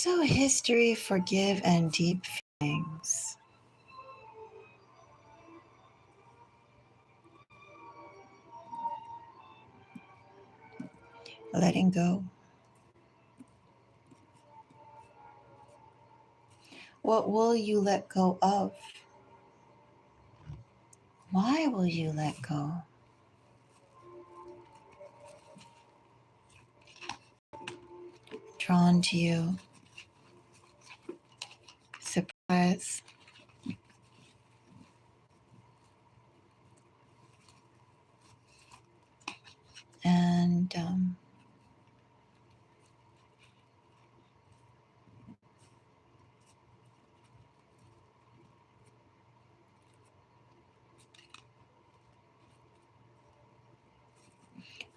So, history, forgive, and deep feelings. Letting go. What will you let go of? Why will you let go? Drawn to you. Surprise. And well,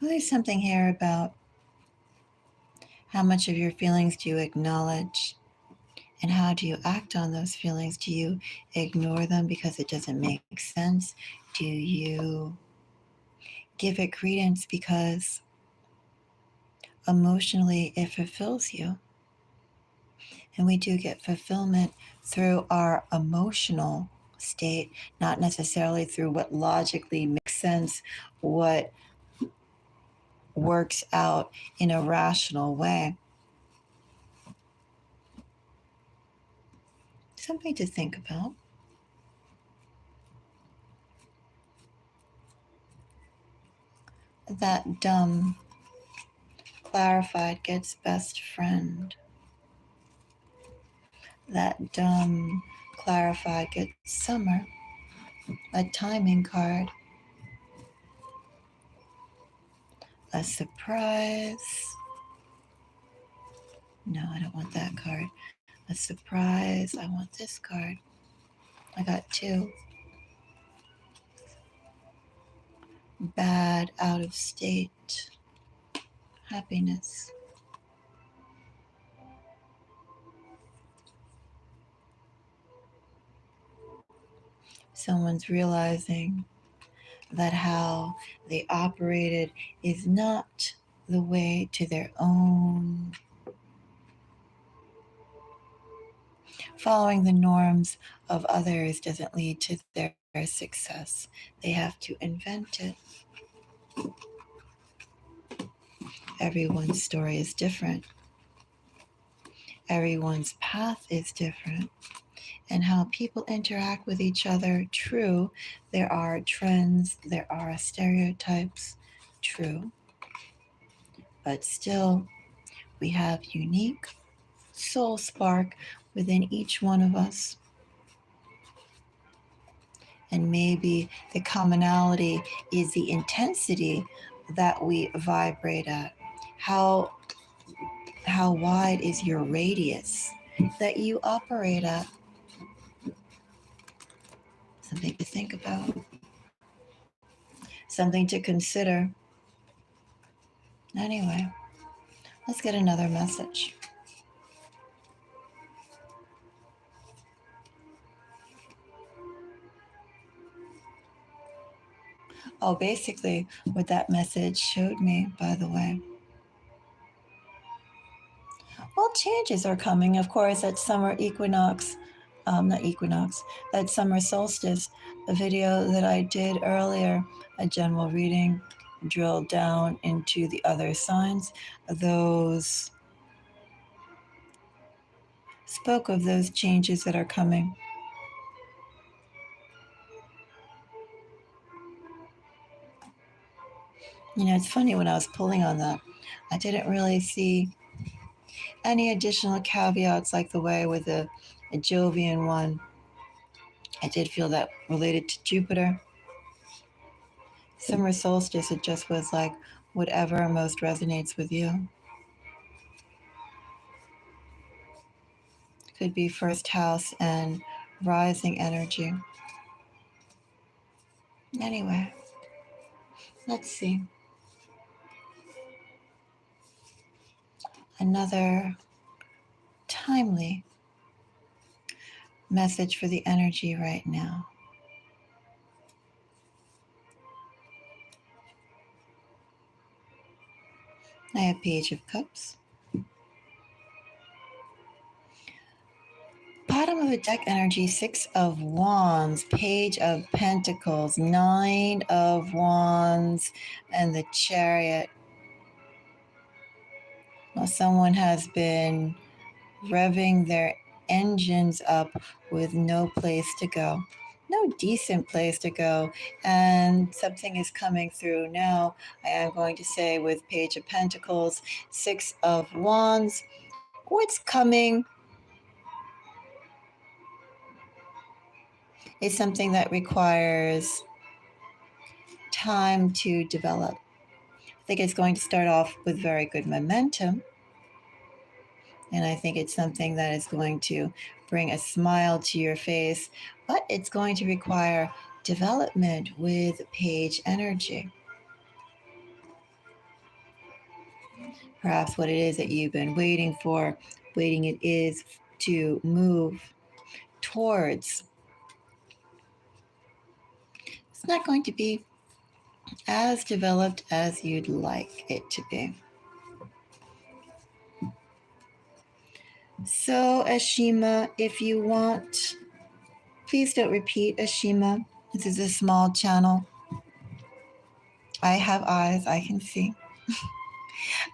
there's something here about how much of your feelings do you acknowledge, and how do you act on those feelings? Do you ignore them because it doesn't make sense? Do you give it credence because emotionally it fulfills you? And we do get fulfillment through our emotional state, not necessarily through what logically makes sense, what works out in a rational way. Something to think about. That dumb clarified gets best friend. That dumb clarified gets summer. A timing card. A surprise. No, I don't want that card. A surprise. I want this card. I got two. Bad, out of state. Happiness. Someone's realizing that how they operated is not the way to their own. Following the norms of others doesn't lead to their success. They have to invent it. Everyone's story is different. Everyone's path is different. And how people interact with each other, true. There are trends, there are stereotypes, true. But still, we have unique soul spark within each one of us. And maybe the commonality is the intensity that we vibrate at. How wide is your radius that you operate at? Something to think about. Something to consider. Anyway, let's get another message. Oh, basically, what that message showed me, by the way. Well, changes are coming, of course, at summer equinox, not equinox, at summer solstice. A video that I did earlier, a general reading, drilled down into the other signs. Those spoke of those changes that are coming. You know, it's funny when I was pulling on that, I didn't really see any additional caveats like the way with the Jovian one. I did feel that related to Jupiter. Summer solstice, it just was like whatever most resonates with you. Could be first house and rising energy. Anyway, let's see. Another timely message for the energy right now. I have Page of Cups, Ooh, deck energy, Six of Wands, Page of Pentacles, Nine of Wands, and the Chariot. Well, someone has been revving their engines up with no place to go, no decent place to go, and something is coming through now. I am going to say with Page of Pentacles, Six of Wands, what's coming is something that requires time to develop. I think it's going to start off with very good momentum. And I think it's something that is going to bring a smile to your face, but it's going to require development with page energy. Perhaps what it is that you've been waiting for, waiting it is to move towards. It's not going to be as developed as you'd like it to be. So, Ashima, if you want, please don't repeat, Ashima. This is a small channel. I have eyes, I can see.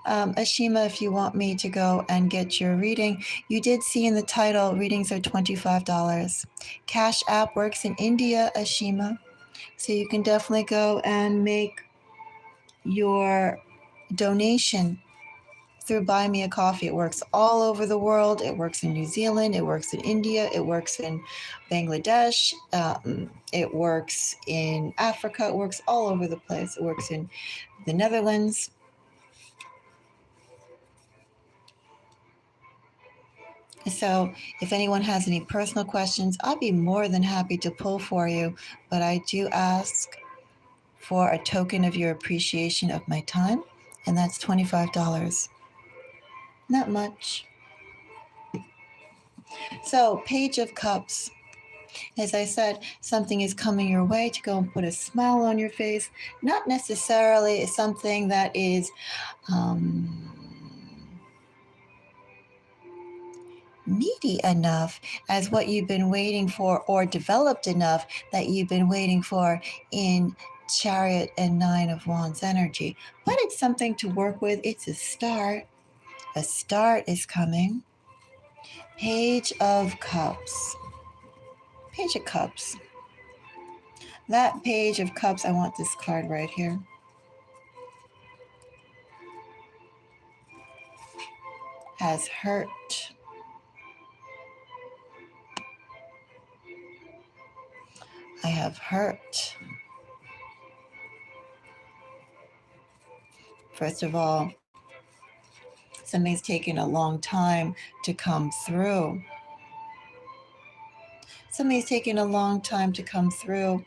Ashima, if you want me to go and get your reading, you did see in the title, readings are $25. Cash App works in India, Ashima. So you can definitely go and make your donation through Buy Me a Coffee. It works all over the world. It works in New Zealand. It works in India. It works in Bangladesh. It works in Africa. It works all over the place. It works in the Netherlands. So if anyone has any personal questions, I'll be more than happy to pull for you. But I do ask for a token of your appreciation of my time, and that's $25. Not much. So, Page of Cups. As I said, something is coming your way to go and put a smile on your face. Not necessarily something that is meaty enough as what you've been waiting for, or developed enough that you've been waiting for in Chariot and Nine of Wands energy. But it's something to work with. It's a start. A start is coming. Page of Cups. Page of Cups. That Page of Cups, I want this card right here. Has hurt. I have hurt. First of all, something's taken a long time to come through. Somebody's taken a long time to come through,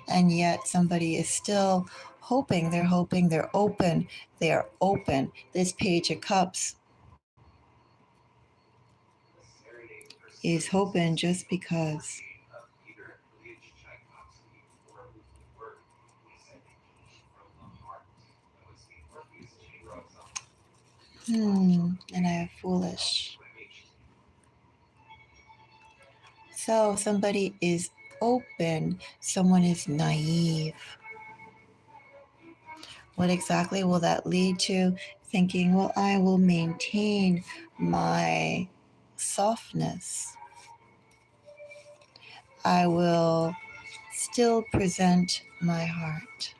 and yet somebody is still hoping. They're hoping. They're open. They are open. This Page of Cups is hoping just because. And I have foolish. So somebody is open. Someone is naive. What exactly will that lead to? Thinking, well, I will maintain my softness. I will still present my heart.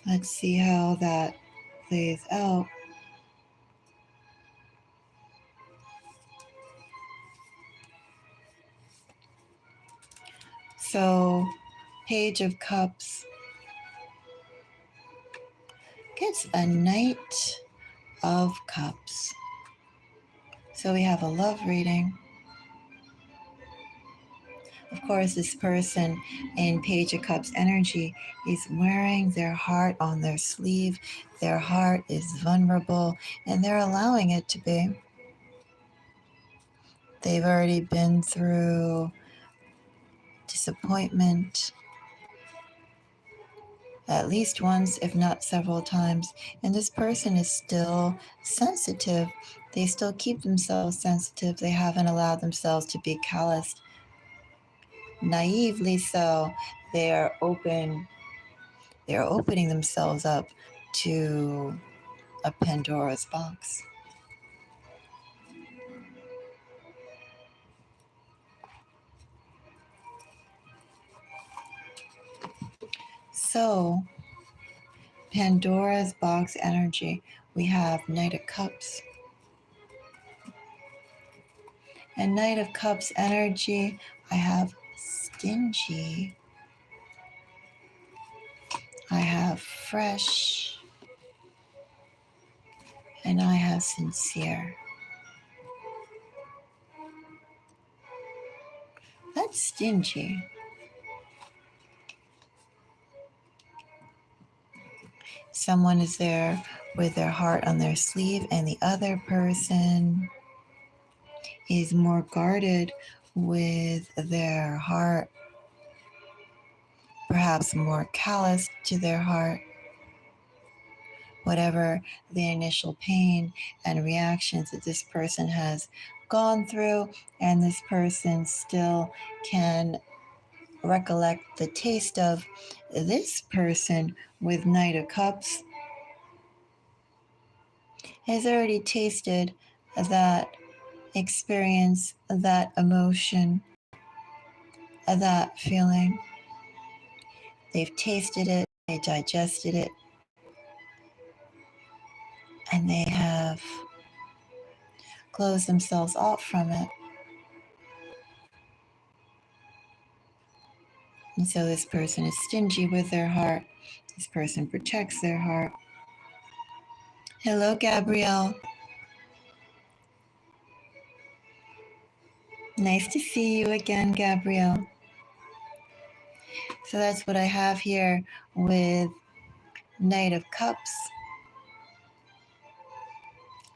Let's see how that plays out. So, Page of Cups gets a Knight of Cups. So we have a love reading. Of course, this person in Page of Cups energy is wearing their heart on their sleeve. Their heart is vulnerable, and they're allowing it to be. They've already been through disappointment. at least once, if not several times, and this person is still sensitive. They still keep themselves sensitive. They haven't allowed themselves to be calloused. Naively so, they are open. They are opening themselves up to a Pandora's box. So, Pandora's box energy, we have Knight of Cups. And Knight of Cups energy, I have stingy. I have fresh. And I have sincere. That's stingy. Someone is there with their heart on their sleeve, and the other person is more guarded with their heart, perhaps more callous to their heart. Whatever the initial pain and reactions that this person has gone through, and this person still can recollect the taste of this person with Knight of Cups has already tasted that experience, that emotion, that feeling. They've tasted it, they digested it, and they have closed themselves off from it. And so this person is stingy with their heart. This person protects their heart. Hello, Gabrielle. Nice to see you again, Gabrielle. So that's what I have here with Knight of Cups.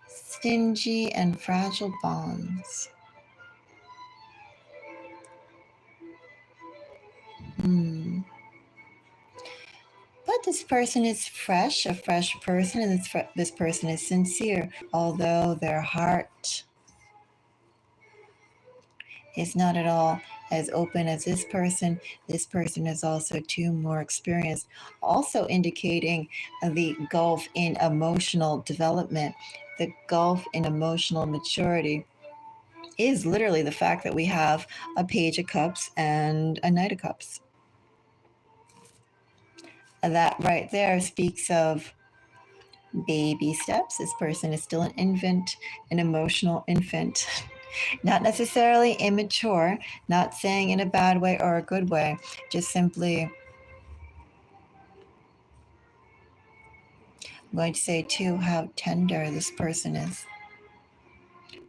Stingy and fragile bonds. But this person is fresh, a fresh person, and this person is sincere. Although their heart is not at all as open as this person is also too more experienced, also indicating the gulf in emotional development, the gulf in emotional maturity is literally the fact that we have a Page of Cups and a Knight of Cups. That right there speaks of baby steps. This person is still an infant, an emotional infant. Not necessarily immature, not saying in a bad way or a good way, just simply, I'm going to say too how tender this person is.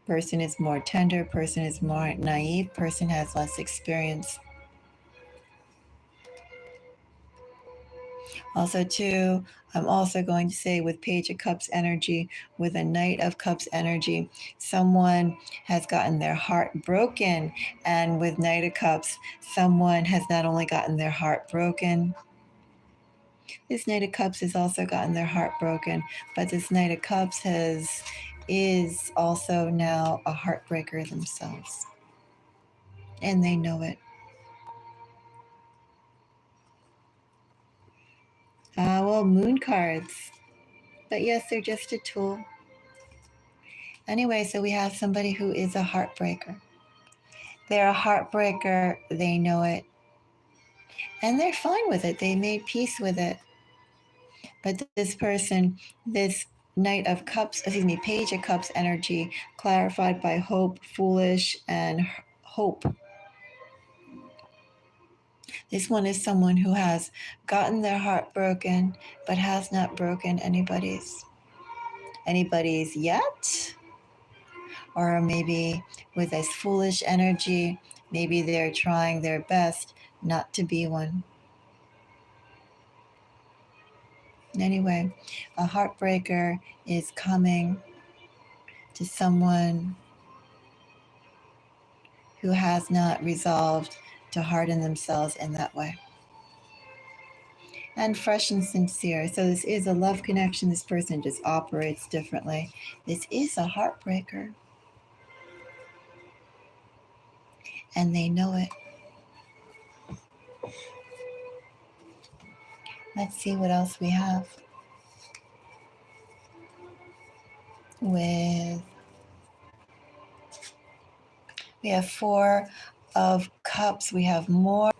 Person is more tender, person is more naive, person has less experience. Also, too, I'm also going to say with Page of Cups energy, with a Knight of Cups energy, someone has gotten their heart broken. And with Knight of Cups, someone has not only gotten their heart broken, this Knight of Cups has also gotten their heart broken, but this Knight of Cups is also now a heartbreaker themselves. And they know it. Well, moon cards. But yes, they're just a tool. Anyway, so we have somebody who is a heartbreaker. They're a heartbreaker. They know it. And they're fine with it. They made peace with it. But this person, this Knight of Cups, Page of Cups energy, clarified by hope, foolish, and hope. This one is someone who has gotten their heart broken, but has not broken anybody's yet. Or maybe with this foolish energy, maybe they're trying their best not to be one. Anyway, a heartbreaker is coming to someone who has not resolved to harden themselves in that way. and fresh and sincere. So this is a love connection. This person just operates differently. This is a heartbreaker. And they know it. Let's see what else we have. We have Four of Cups. We have more.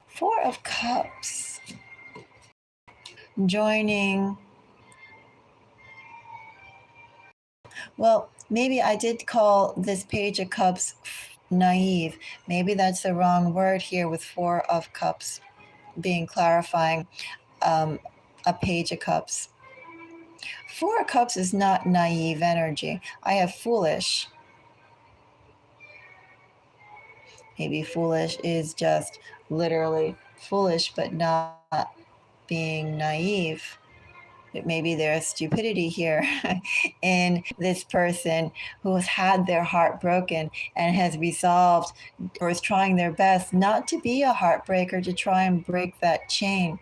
Four of Cups. Joining. Well, maybe I did call this Page of Cups naive. Maybe that's the wrong word here with Four of Cups being clarifying a Page of Cups. Four of Cups is not naive energy. I have foolish. Maybe foolish is just literally foolish, but not being naive. But maybe there's stupidity here in this person who has had their heart broken and has resolved or is trying their best not to be a heartbreaker, to try and break that chain.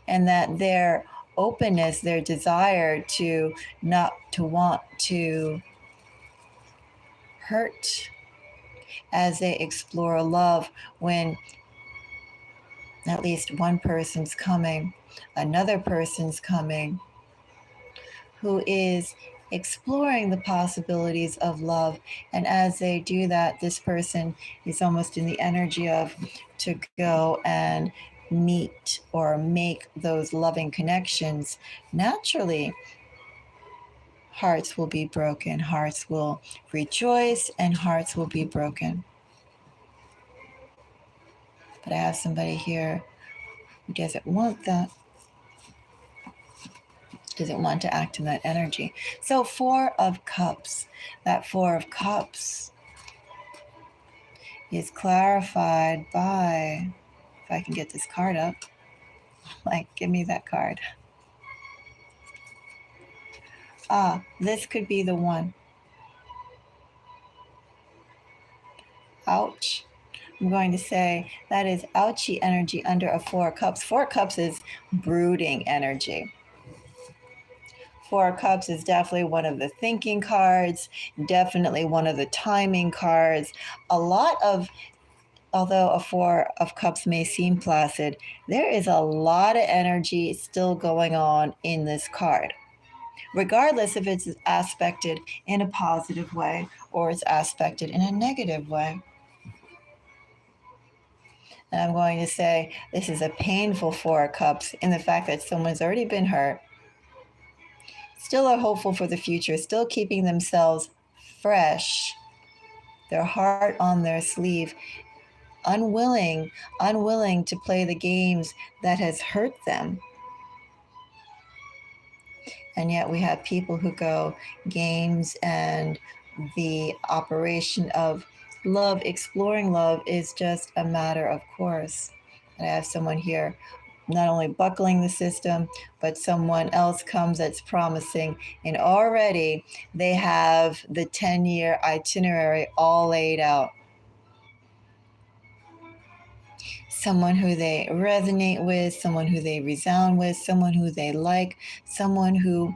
And that their openness, their desire to not to want to hurt as they explore love, when at least one person's coming, another person's coming, who is exploring the possibilities of love. And as they do that, this person is almost in the energy of to go and meet or make those loving connections. Naturally, hearts will be broken, hearts will rejoice, and hearts will be broken. But I have somebody here who doesn't want that, doesn't want to act in that energy. So Four of Cups, that Four of Cups is clarified by, if I can get this card up, like, give me that card. This could be the one. Ouch. I'm going to say that is ouchy energy under a Four of Cups. Four of Cups is brooding energy. Four of Cups is definitely one of the thinking cards, definitely one of the timing cards. Although a Four of Cups may seem placid, there is a lot of energy still going on in this card, regardless if it's aspected in a positive way or it's aspected in a negative way. And I'm going to say this is a painful Four of Cups in the fact that someone's already been hurt, still are hopeful for the future, still keeping themselves fresh, their heart on their sleeve, unwilling to play the games that has hurt them. And yet we have people who go, games and the operation of love, exploring love, is just a matter of course. And I have someone here not only buckling the system, but someone else comes that's promising, and already they have the 10-year itinerary all laid out. Someone who they resonate with, someone who they resound with, someone who they like, someone who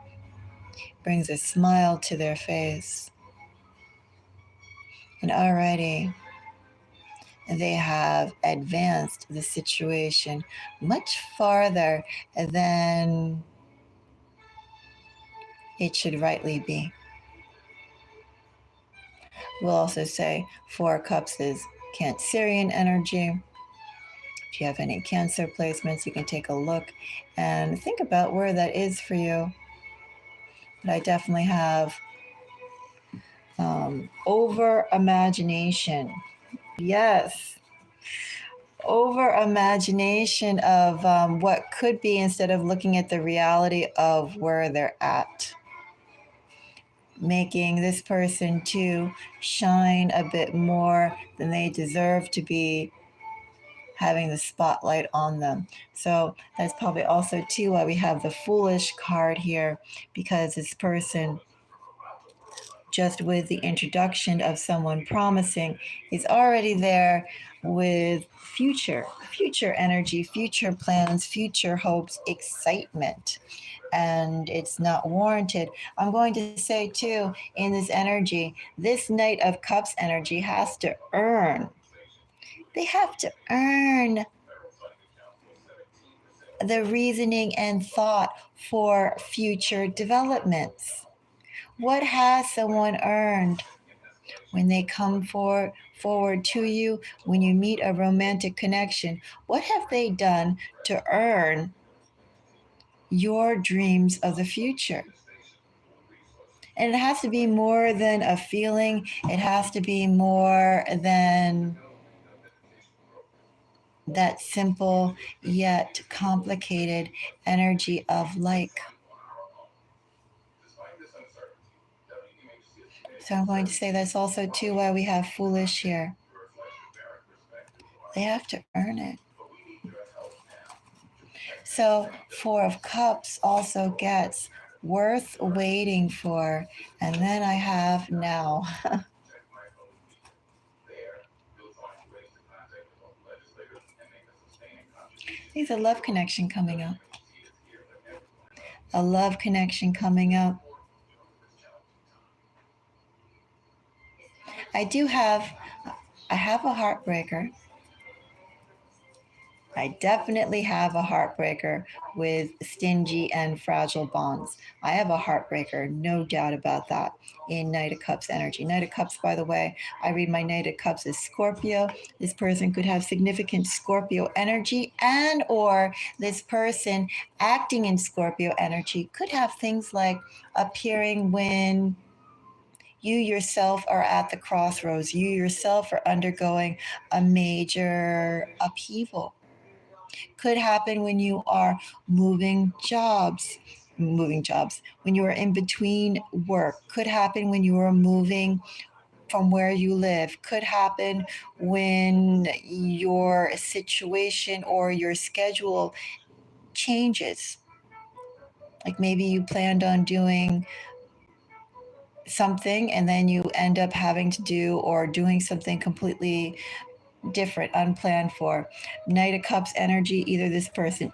brings a smile to their face. And already they have advanced the situation much farther than it should rightly be. We'll also say Four of Cups is Cancerian energy. If you have any Cancer placements, you can take a look and think about where that is for you. But I definitely have over imagination. Yes. Over imagination of what could be instead of looking at the reality of where they're at. Making this person to shine a bit more than they deserve to be, having the spotlight on them. So that's probably also too why we have the Foolish card here, because this person, just with the introduction of someone promising, is already there with future energy, future plans, future hopes, excitement, and it's not warranted. I'm going to say too, in this energy, this Knight of Cups energy has to earn. They have to earn the reasoning and thought for future developments. What has someone earned when they come forward to you, when you meet a romantic connection? What have they done to earn your dreams of the future? And it has to be more than a feeling, it has to be more than that simple yet complicated energy of like. So I'm going to say that's also too why we have foolish here. They have to earn it. So Four of Cups also gets worth waiting for. And then I have now. There's a love connection coming up. A love connection coming up. I have a heartbreaker. I definitely have a heartbreaker with stingy and fragile bonds. I have a heartbreaker, no doubt about that, in Knight of Cups energy. Knight of Cups, by the way, I read my Knight of Cups as Scorpio. This person could have significant Scorpio energy, and or this person acting in Scorpio energy could have things like appearing when you yourself are at the crossroads. You yourself are undergoing a major upheaval. Could happen when you are moving jobs, when you are in between work. Could happen when you are moving from where you live. Could happen when your situation or your schedule changes. Like maybe you planned on doing something and then you end up having to do or doing something completely different, unplanned for. Knight of Cups energy, either this person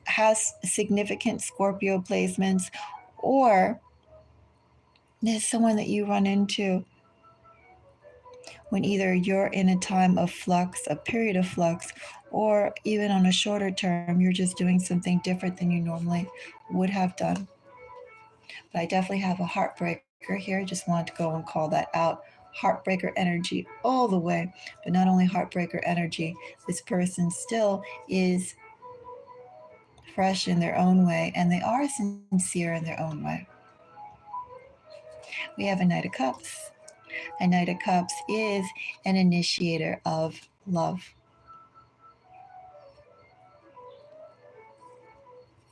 has significant Scorpio placements, or there's someone that you run into when either you're in a time of flux, a period of flux, or even on a shorter term, you're just doing something different than you normally would have done. But I definitely have a heartbreaker here. Just wanted to go and call that out. Heartbreaker energy all the way. But not only heartbreaker energy, this person still is fresh in their own way, and they are sincere in their own way. We have a Knight of Cups. A Knight of Cups is an initiator of love.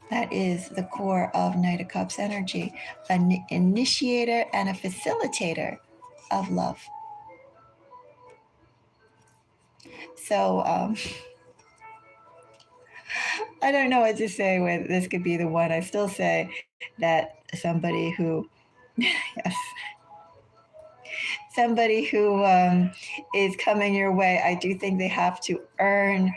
That is the core of Knight of Cups energy, an initiator and a facilitator of love. So I don't know what to say with this could be the one. I still say that somebody who, yes, somebody who is coming your way, I do think they have to earn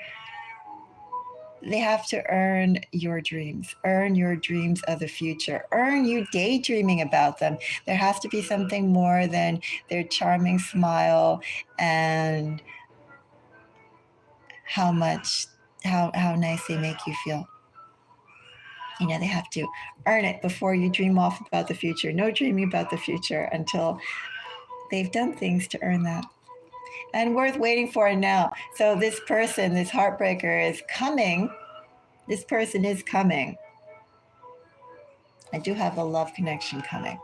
your dreams, earn your dreams of the future, earn you daydreaming about them. There has to be something more than their charming smile and how much, how nice they make you feel. You know, they have to earn it before you dream off about the future. No dreaming about the future until they've done things to earn that. And worth waiting for now. So this person, this heartbreaker is coming. This person is coming. I do have a love connection coming.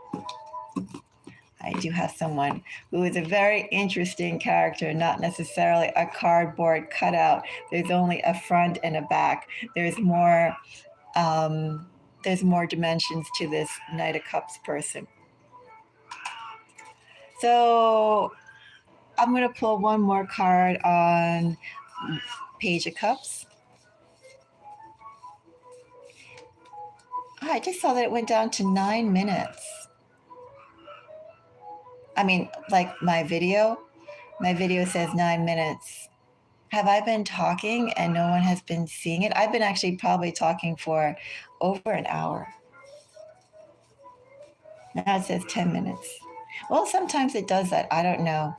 I do have someone who is a very interesting character, not necessarily a cardboard cutout. There's only a front and a back. There's more dimensions to this Knight of Cups person. So I'm going to pull one more card on Page of Cups. Oh, I just saw that it went down to 9 minutes. I mean, like my video says 9 minutes. Have I been talking and no one has been seeing it? I've been actually probably talking for over an hour. Now it says 10 minutes. Well, sometimes it does that. I don't know.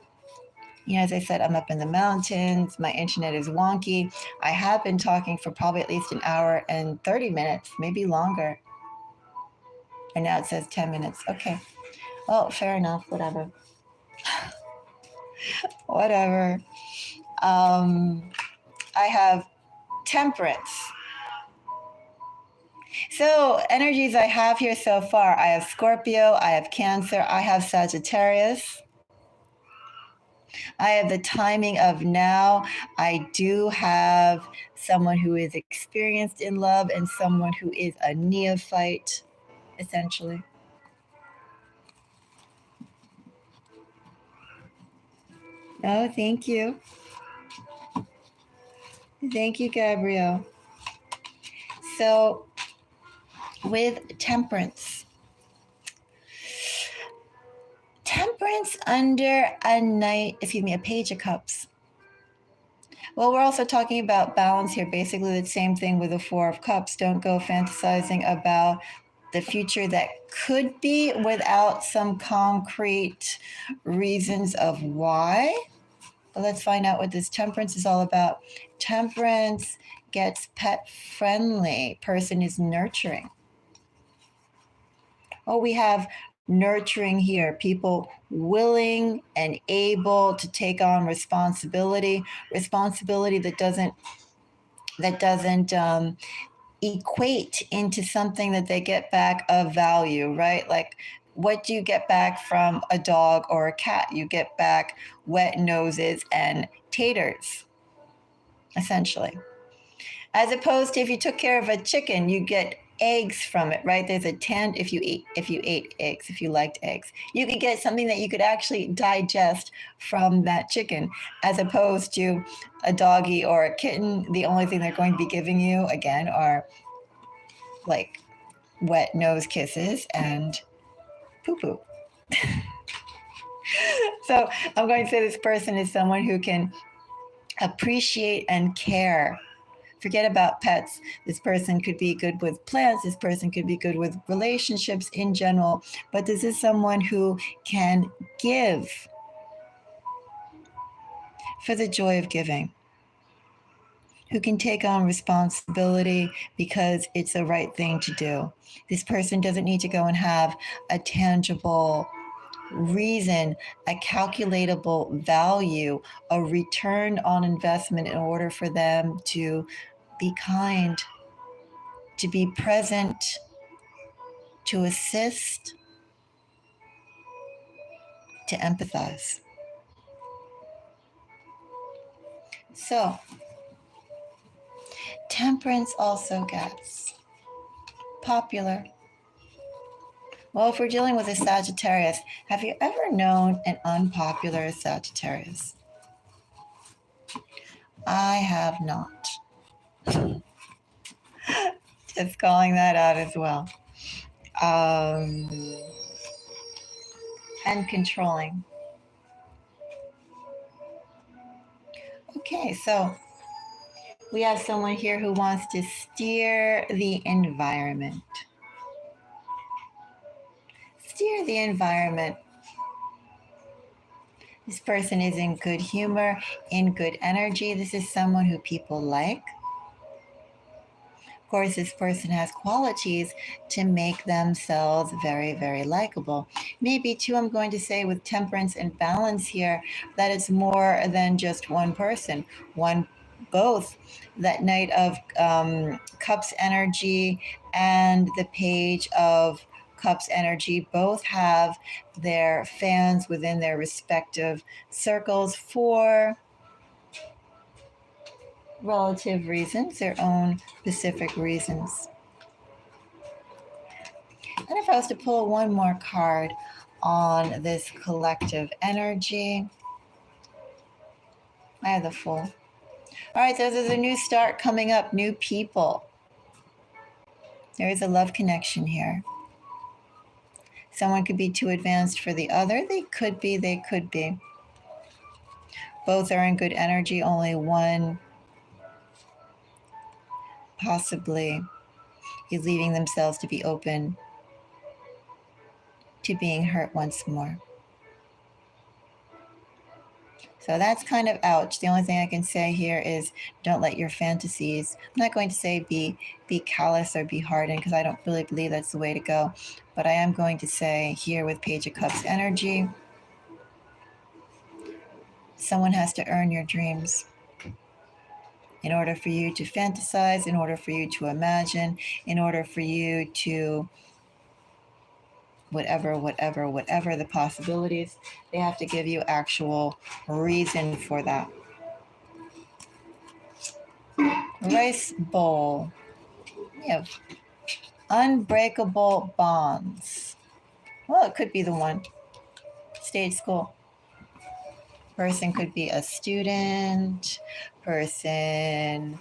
As I said, I'm up in the mountains. My internet is wonky. I have been talking for probably at least an hour and 30 minutes, maybe longer. And now it says 10 minutes. Okay. Well, fair enough. Whatever. Whatever. I have temperance. So, energies I have here so far, I have Scorpio, I have Cancer, I have Sagittarius. I have the timing of now. I do have someone who is experienced in love and someone who is a neophyte, essentially. Oh, thank you. Thank you, Gabrielle. So, with temperance under a page of cups. Well, we're also talking about balance here. Basically, the same thing with the Four of Cups. Don't go fantasizing about the future that could be without some concrete reasons of why. But let's find out what this temperance is all about. Temperance gets pet friendly. Person is nurturing. Oh, we have nurturing here. People willing and able to take on responsibility that doesn't equate into something that they get back of value, right? Like, what do you get back from a dog or a cat? You get back wet noses and taters, essentially. As opposed to if you took care of a chicken, you get eggs from it, right? There's a if you ate eggs, if you liked eggs, you could get something that you could actually digest from that chicken, as opposed to a doggy or a kitten. The only thing they're going to be giving you again are like wet nose kisses and poo-poo. So I'm going to say this person is someone who can appreciate and care. Forget about pets. This person could be good with plants. This person could be good with relationships in general. But this is someone who can give for the joy of giving, who can take on responsibility because it's the right thing to do. This person doesn't need to go and have a tangible reason, a calculatable value, a return on investment in order for them to be kind, to be present, to assist, to empathize. So, temperance also gets popular. Well, if we're dealing with a Sagittarius, have you ever known an unpopular Sagittarius? I have not. Just calling that out as well. And controlling. Okay, so we have someone here who wants to steer the environment. Steer the environment. This person is in good humor, in good energy. This is someone who people like. Of course, this person has qualities to make themselves very, very likable. Maybe, too, I'm going to say with temperance and balance here, that it's more than just one person, both that Knight of Cups energy and the Page of Cups energy both have their fans within their respective circles for relative reasons, their own specific reasons. And if I was to pull one more card on this collective energy, I have the Fool. All right, so there's a new start coming up, new people. There is a love connection here. Someone could be too advanced for the other. They could be. Both are in good energy. Only one possibly is leaving themselves to be open to being hurt once more. So that's kind of ouch. The only thing I can say here is don't let your fantasies, I'm not going to say be callous or be hardened, because I don't really believe that's the way to go. But I am going to say here with Page of Cups energy, someone has to earn your dreams. In order for you to fantasize, in order for you to imagine, in order for you to whatever the possibilities, they have to give you actual reason for that. Rice bowl. We have unbreakable bonds. Well, it could be the one. Stage school. Person could be a student. Person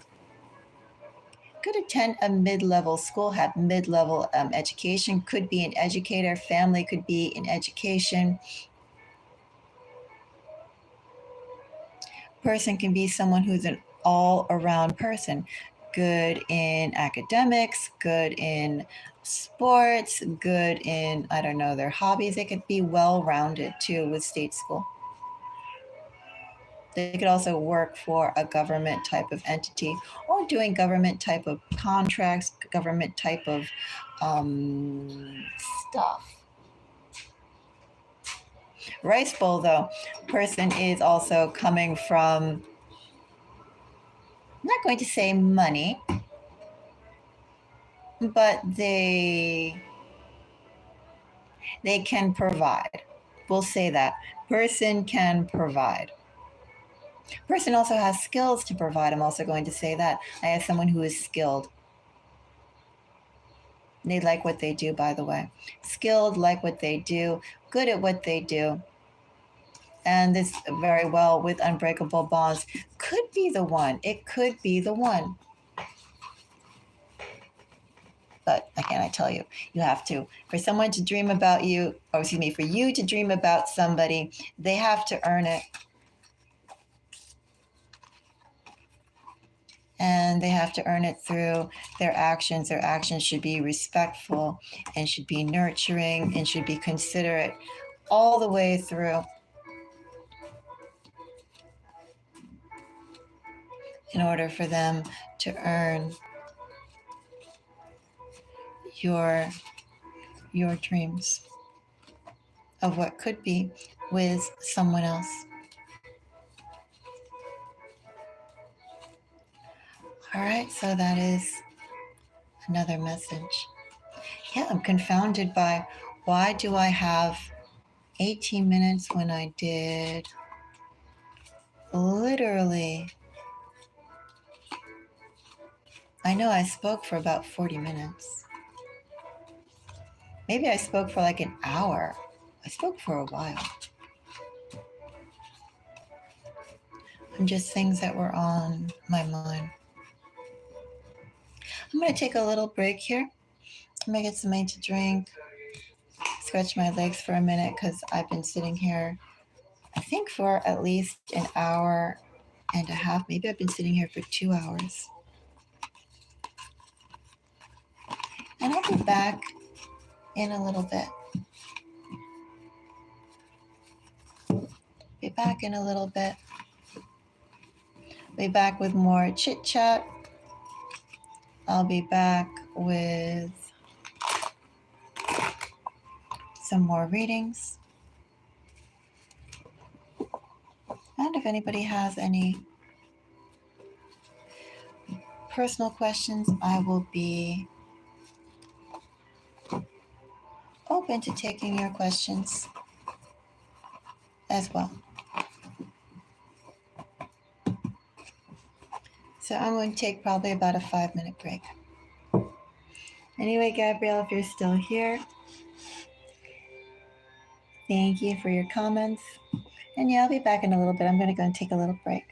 could attend a mid-level school, have mid-level education, could be an educator. Family could be in education. Person can be someone who's an all-around person, good in academics, good in sports, good in, I don't know, their hobbies. They could be well-rounded too with state school. They could also work for a government type of entity or doing government type of contracts, government type of stuff. Rice bowl, though, person is also coming from, I'm not going to say money, but they can provide. We'll say that. Person can provide. Person also has skills to provide. I'm also going to say that. I have someone who is skilled. They like what they do, by the way. Skilled, like what they do, good at what they do. And this very well with unbreakable bonds could be the one. It could be the one. But again, I tell you, you have to, for someone to dream about you, or excuse me, for you to dream about somebody, they have to earn it. And they have to earn it through their actions. Their actions should be respectful and should be nurturing and should be considerate all the way through. In order for them to earn your dreams of what could be with someone else. All right, so that is another message. Yeah, I'm confounded by why do I have 18 minutes when I did literally, I know I spoke for about 40 minutes. Maybe I spoke for like an hour. I spoke for a while. And just things that were on my mind. I'm going to take a little break here. I'm going to get something to drink, stretch my legs for a minute because I've been sitting here, I think, for at least an hour and a half. Maybe I've been sitting here for 2 hours. And I'll be back in a little bit. Be back in a little bit. Be back with more chit chat. I'll be back with some more readings. And if anybody has any personal questions, I will be open to taking your questions as well. So I'm going to take probably about a 5-minute break. Anyway, Gabrielle, if you're still here, thank you for your comments. And yeah, I'll be back in a little bit. I'm going to go and take a little break.